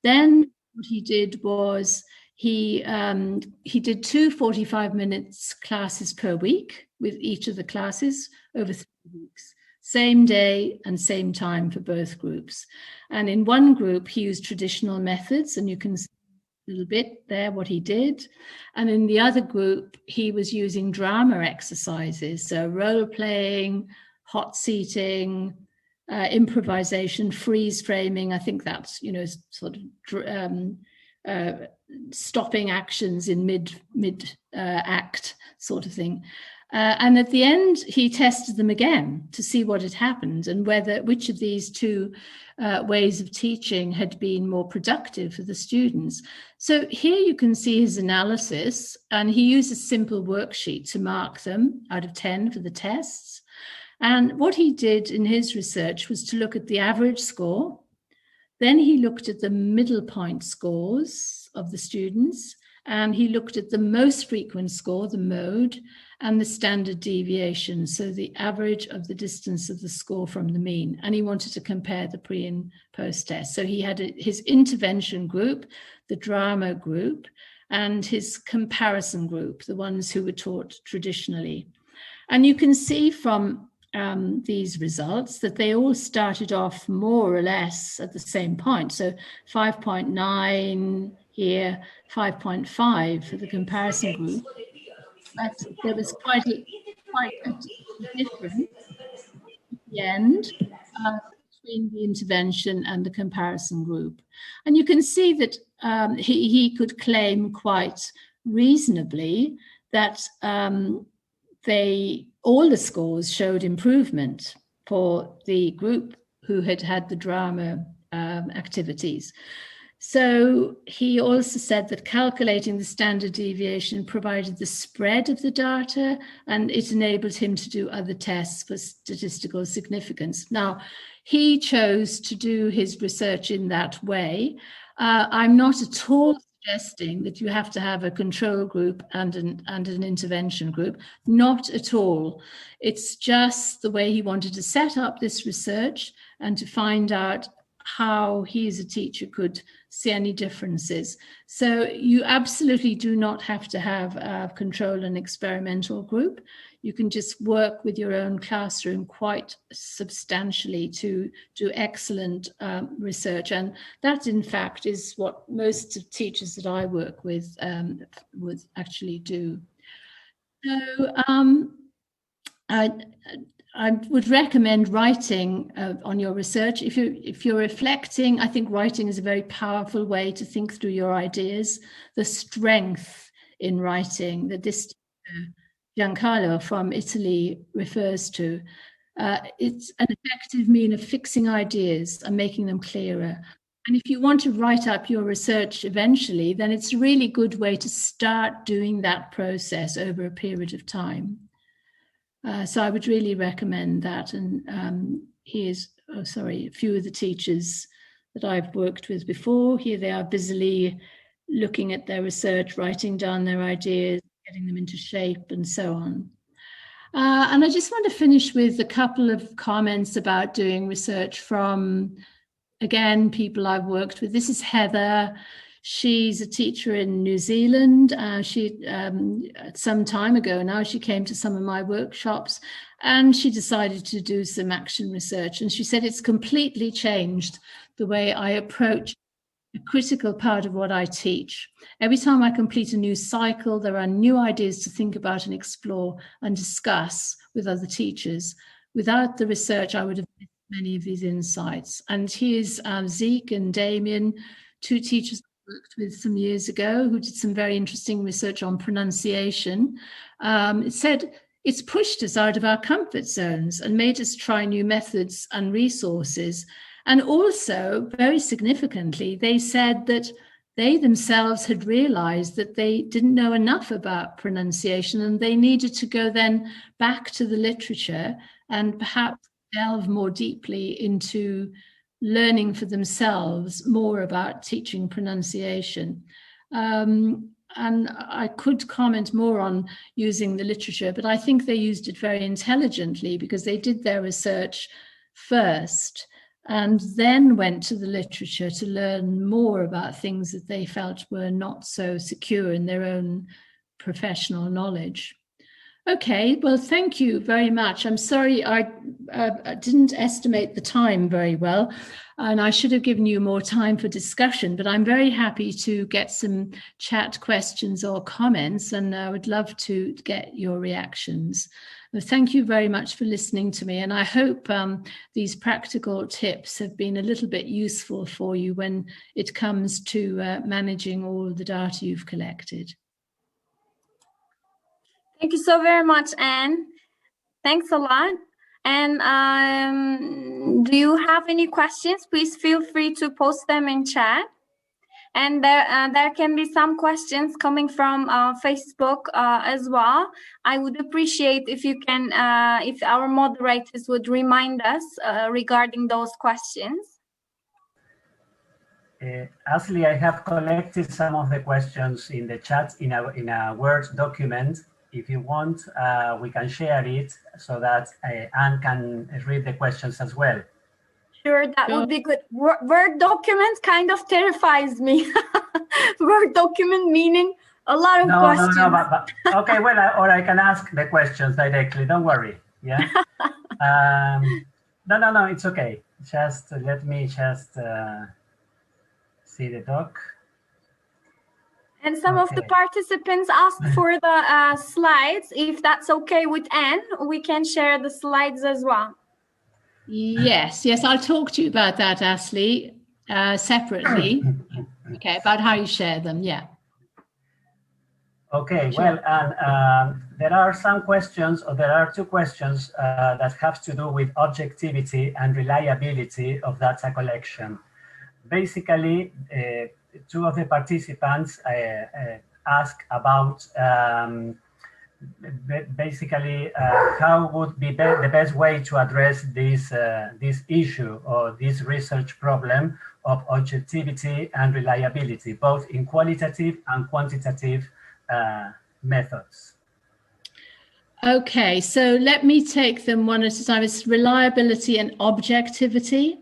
Then what he did was he did 2 45 minutes classes per week with each of the classes over 3 weeks. Same day and same time for both groups. And in one group, he used traditional methods, and you can see a little bit there what he did. And in the other group, he was using drama exercises, so role playing, hot seating, improvisation, freeze framing. I think that's, you know, sort of stopping actions in mid act sort of thing. And at the end, he tested them again to see what had happened and which of these 2 ways of teaching had been more productive for the students. So here you can see his analysis, and he used a simple worksheet to mark them out of 10 for the tests. And what he did in his research was to look at the average score. Then he looked at the middle point scores of the students, and he looked at the most frequent score, the mode, and the standard deviation, so the average of the distance of the score from the mean. And he wanted to compare the pre and post test. So he had his intervention group, the drama group, and his comparison group, the ones who were taught traditionally. And you can see from these results that they all started off more or less at the same point. So 5.9 here, 5.5 for the comparison group. But there was quite a difference at the end between the intervention and the comparison group. And you can see that he could claim quite reasonably that all the scores showed improvement for the group who had had the drama activities. So he also said that calculating the standard deviation provided the spread of the data, and it enabled him to do other tests for statistical significance. Now, he chose to do his research in that way. I'm not at all suggesting that you have to have a control group and an intervention group. Not at all. It's just the way he wanted to set up this research and to find out how he as a teacher could see any differences. So you absolutely do not have to have a control and experimental group. You can just work with your own classroom quite substantially to do excellent research. And that, in fact, is what most of teachers that I work with would actually do. So I would recommend writing on your research. If you're reflecting, I think writing is a very powerful way to think through your ideas. The strength in writing that this Giancarlo from Italy refers to, it's an effective means of fixing ideas and making them clearer. And if you want to write up your research eventually, then it's a really good way to start doing that process over a period of time. So I would really recommend that. And here's, a few of the teachers that I've worked with before. Here they are busily looking at their research, writing down their ideas, getting them into shape and so on. And I just want to finish with a couple of comments about doing research from, again, people I've worked with. This is Heather. She's a teacher in New Zealand. Some time ago now, she came to some of my workshops and she decided to do some action research. And she said, it's completely changed the way I approach a critical part of what I teach. Every time I complete a new cycle, there are new ideas to think about and explore and discuss with other teachers. Without the research, I would have missed many of these insights. And here's Zeke and Damien, two teachers worked with some years ago, who did some very interesting research on pronunciation. It said it's pushed us out of our comfort zones and made us try new methods and resources. And also, very significantly, they said that they themselves had realized that they didn't know enough about pronunciation, and they needed to go then back to the literature and perhaps delve more deeply into learning for themselves more about teaching pronunciation. And I could comment more on using the literature, but I think they used it very intelligently because they did their research first and then went to the literature to learn more about things that they felt were not so secure in their own professional knowledge. Okay, well, thank you very much. I'm sorry I didn't estimate the time very well, and I should have given you more time for discussion, but I'm very happy to get some chat questions or comments, and I would love to get your reactions. Thank you very much for listening to me, and I hope these practical tips have been a little bit useful for you when it comes to managing all the data you've collected. Thank you so very much, Anne. Thanks a lot. And do you have any questions? Please feel free to post them in chat. And there can be some questions coming from Facebook as well. I would appreciate if you can, if our moderators would remind us regarding those questions. Ashley, I have collected some of the questions in the chat in a Word document. If you want, we can share it so that Anne can read the questions as well. Sure, that would be good. Word document kind of terrifies me. Word document meaning a lot of questions. No, but okay, well, or I can ask the questions directly. Don't worry. Yeah. No, it's okay. Just let me just see the doc. And some of the participants asked for the slides. If that's okay with Anne, we can share the slides as well. Yes, I'll talk to you about that, Ashley, separately. Okay, about how you share them, yeah. Okay, sure. Well, and there are some questions, or there are two questions that have to do with objectivity and reliability of data collection. Basically, two of the participants ask about basically how would be the best way to address this issue or this research problem of objectivity and reliability, both in qualitative and quantitative methods. Okay, so let me take them one at a time. It's reliability and objectivity.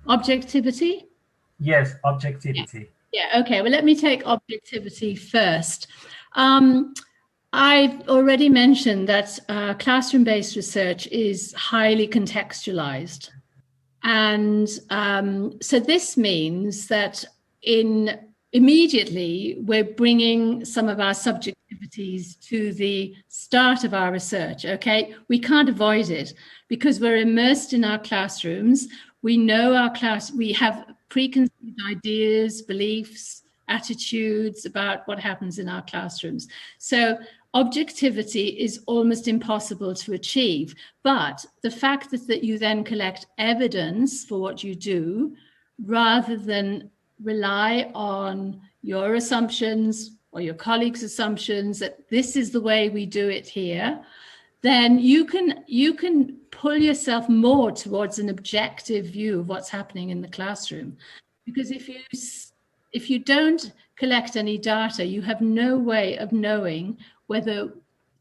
Objectivity? Yes, objectivity. Yeah, okay, well, let me take objectivity first. I've already mentioned that classroom-based research is highly contextualized. And so this means that immediately we're bringing some of our subjectivities to the start of our research, okay? We can't avoid it because we're immersed in our classrooms. We know our class, we have preconceived ideas, beliefs, attitudes about what happens in our classrooms. So objectivity is almost impossible to achieve, but the fact that you then collect evidence for what you do, rather than rely on your assumptions or your colleagues' assumptions that this is the way we do it here, then you can pull yourself more towards an objective view of what's happening in the classroom. Because if you don't collect any data, you have no way of knowing whether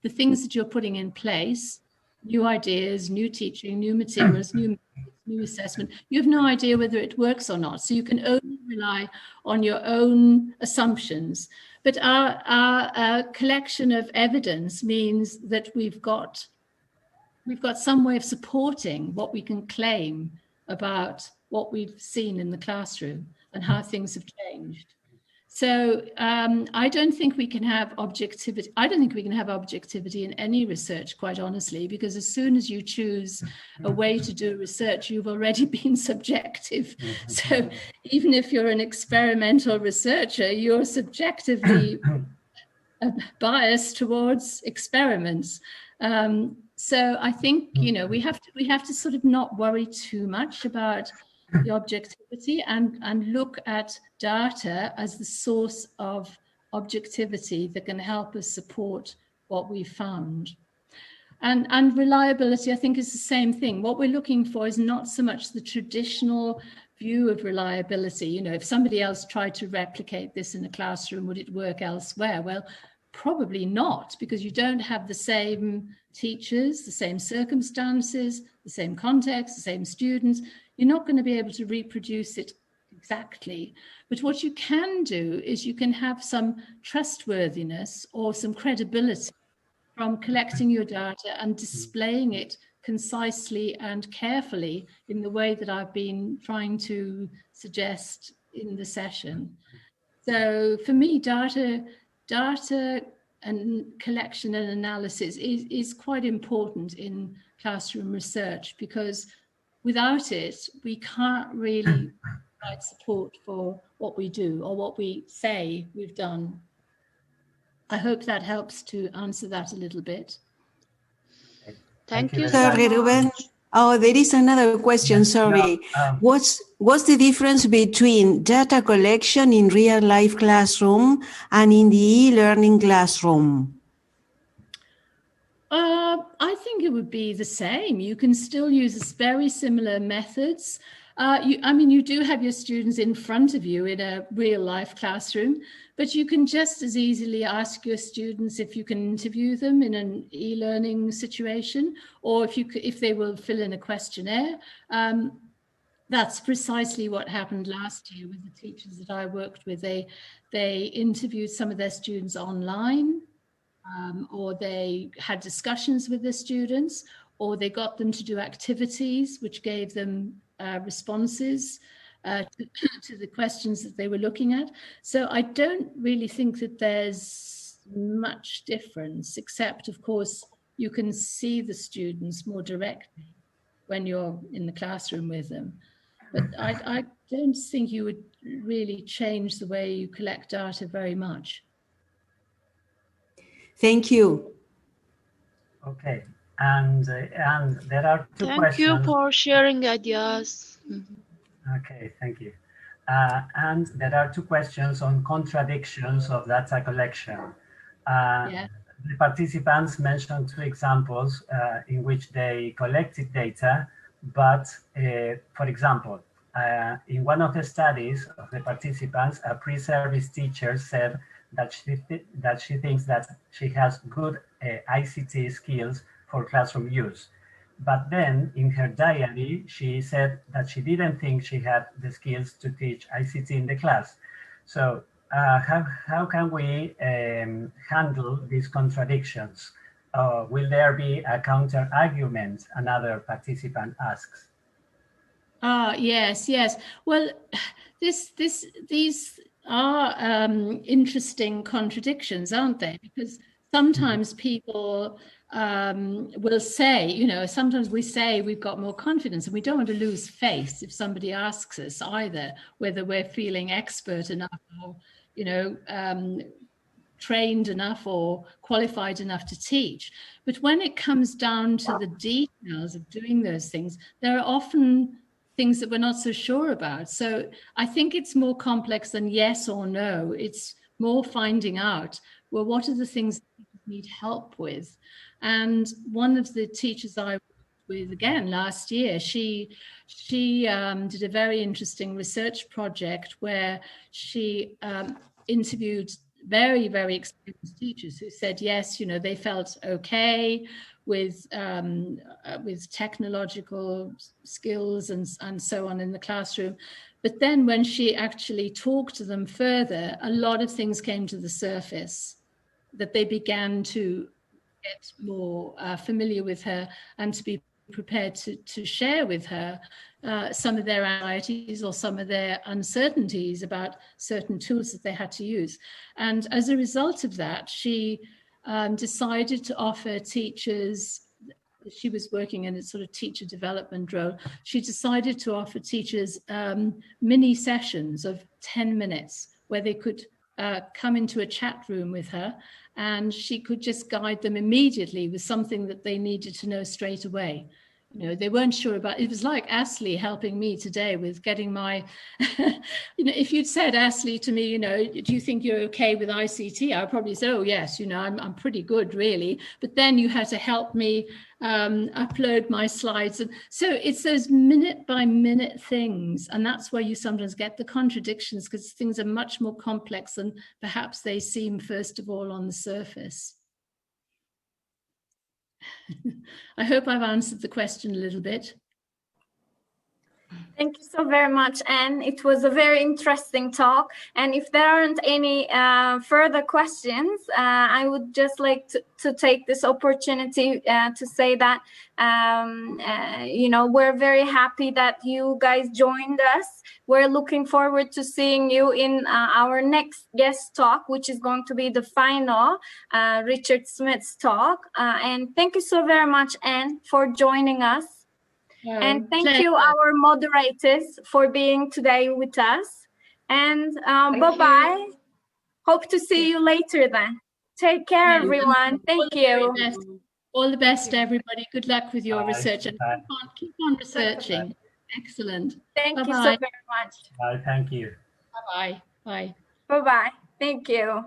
the things that you're putting in place, new ideas, new teaching, new materials, new assessment, you have no idea whether it works or not. So you can only rely on your own assumptions. But our collection of evidence means that we've got some way of supporting what we can claim about what we've seen in the classroom and how things have changed. So I don't think we can have objectivity. I don't think we can have objectivity in any research, quite honestly, because as soon as you choose a way to do research, you've already been subjective. So even if you're an experimental researcher, you're subjectively biased towards experiments. So I think, you know, we have to sort of not worry too much about the objectivity and look at data as the source of objectivity that can help us support what we found. And reliability, I think, is the same thing. What we're looking for is not so much the traditional view of reliability. You know, if somebody else tried to replicate this in a classroom, would it work elsewhere? Well, probably not, because you don't have the same teachers, the same circumstances, the same context, the same students. You're not going to be able to reproduce it exactly. But what you can do is you can have some trustworthiness or some credibility from collecting your data and displaying it concisely and carefully in the way that I've been trying to suggest in the session. So for me, data and collection and analysis is quite important in classroom research, because without it, we can't really provide support for what we do or what we say we've done. I hope that helps to answer that a little bit. Thank you Sorry, Ruben. Oh, there is another question, sorry. No, What's the difference between data collection in real life classroom and in the e-learning classroom? I think it would be the same. You can still use very similar methods. I mean, you do have your students in front of you in a real life classroom, but you can just as easily ask your students if you can interview them in an e-learning situation, or if they will fill in a questionnaire. That's precisely what happened last year with the teachers that I worked with. They interviewed some of their students online, or they had discussions with the students, or they got them to do activities which gave them responses to the questions that they were looking at. So I don't really think that there's much difference, except, of course, you can see the students more directly when you're in the classroom with them. But I don't think you would really change the way you collect data very much. Thank you. Okay, and there are two questions. Thank you for sharing ideas. Okay, thank you. And there are two questions on contradictions of data collection. Yeah. The participants mentioned two examples in which they collected data, but for example, in one of the studies of the participants, a pre-service teacher said that she thinks that she has good ICT skills for classroom use. But then in her diary, she said that she didn't think she had the skills to teach ICT in the class. So how can we handle these contradictions? Will there be a counter argument? Another participant asks. Yes. Well, these are interesting contradictions, aren't they? Because sometimes people will say, you know, sometimes we say we've got more confidence, and we don't want to lose face if somebody asks us either whether we're feeling expert enough or, you know, trained enough or qualified enough to teach. But when it comes down to the details of doing those things, there are often things that we're not so sure about. So I think it's more complex than yes or no. It's more finding out, well, what are the things that people need help with? And one of the teachers I worked with again last year, she did a very interesting research project where she interviewed very, very experienced teachers who said, yes, you know, they felt okay with technological skills and so on in the classroom. But then when she actually talked to them further, a lot of things came to the surface, that they began to get more familiar with her and to be prepared to share with her some of their anxieties or some of their uncertainties about certain tools that they had to use. And as a result of that, she decided to offer teachers, she was working in a sort of teacher development role, she decided to offer teachers mini sessions of 10 minutes where they could come into a chat room with her, and she could just guide them immediately with something that they needed to know straight away. You know, they weren't sure about, it was like Ashley helping me today with getting my, you know, if you'd said, Ashley, to me, you know, do you think you're okay with ICT? I'd probably say, oh, yes, you know, I'm pretty good, really. But then you had to help me upload my slides. And so it's those minute by minute things. And that's where you sometimes get the contradictions, because things are much more complex than perhaps they seem, first of all, on the surface. I hope I've answered the question a little bit. Thank you so very much, Anne. It was a very interesting talk. And if there aren't any further questions, I would just like to take this opportunity to say that, you know, we're very happy that you guys joined us. We're looking forward to seeing you in our next guest talk, which is going to be the final Richard Smith's talk. And thank you so very much, Anne, for joining us. And thank you, our moderators, for being today with us. And bye-bye. Hope to see you later then. Take care, everyone. Thank you. All the best to everybody. Good luck with your research, and keep on researching. Excellent. Thank you so very much. Bye. Thank you. Bye-bye. Bye. Bye-bye. Thank you.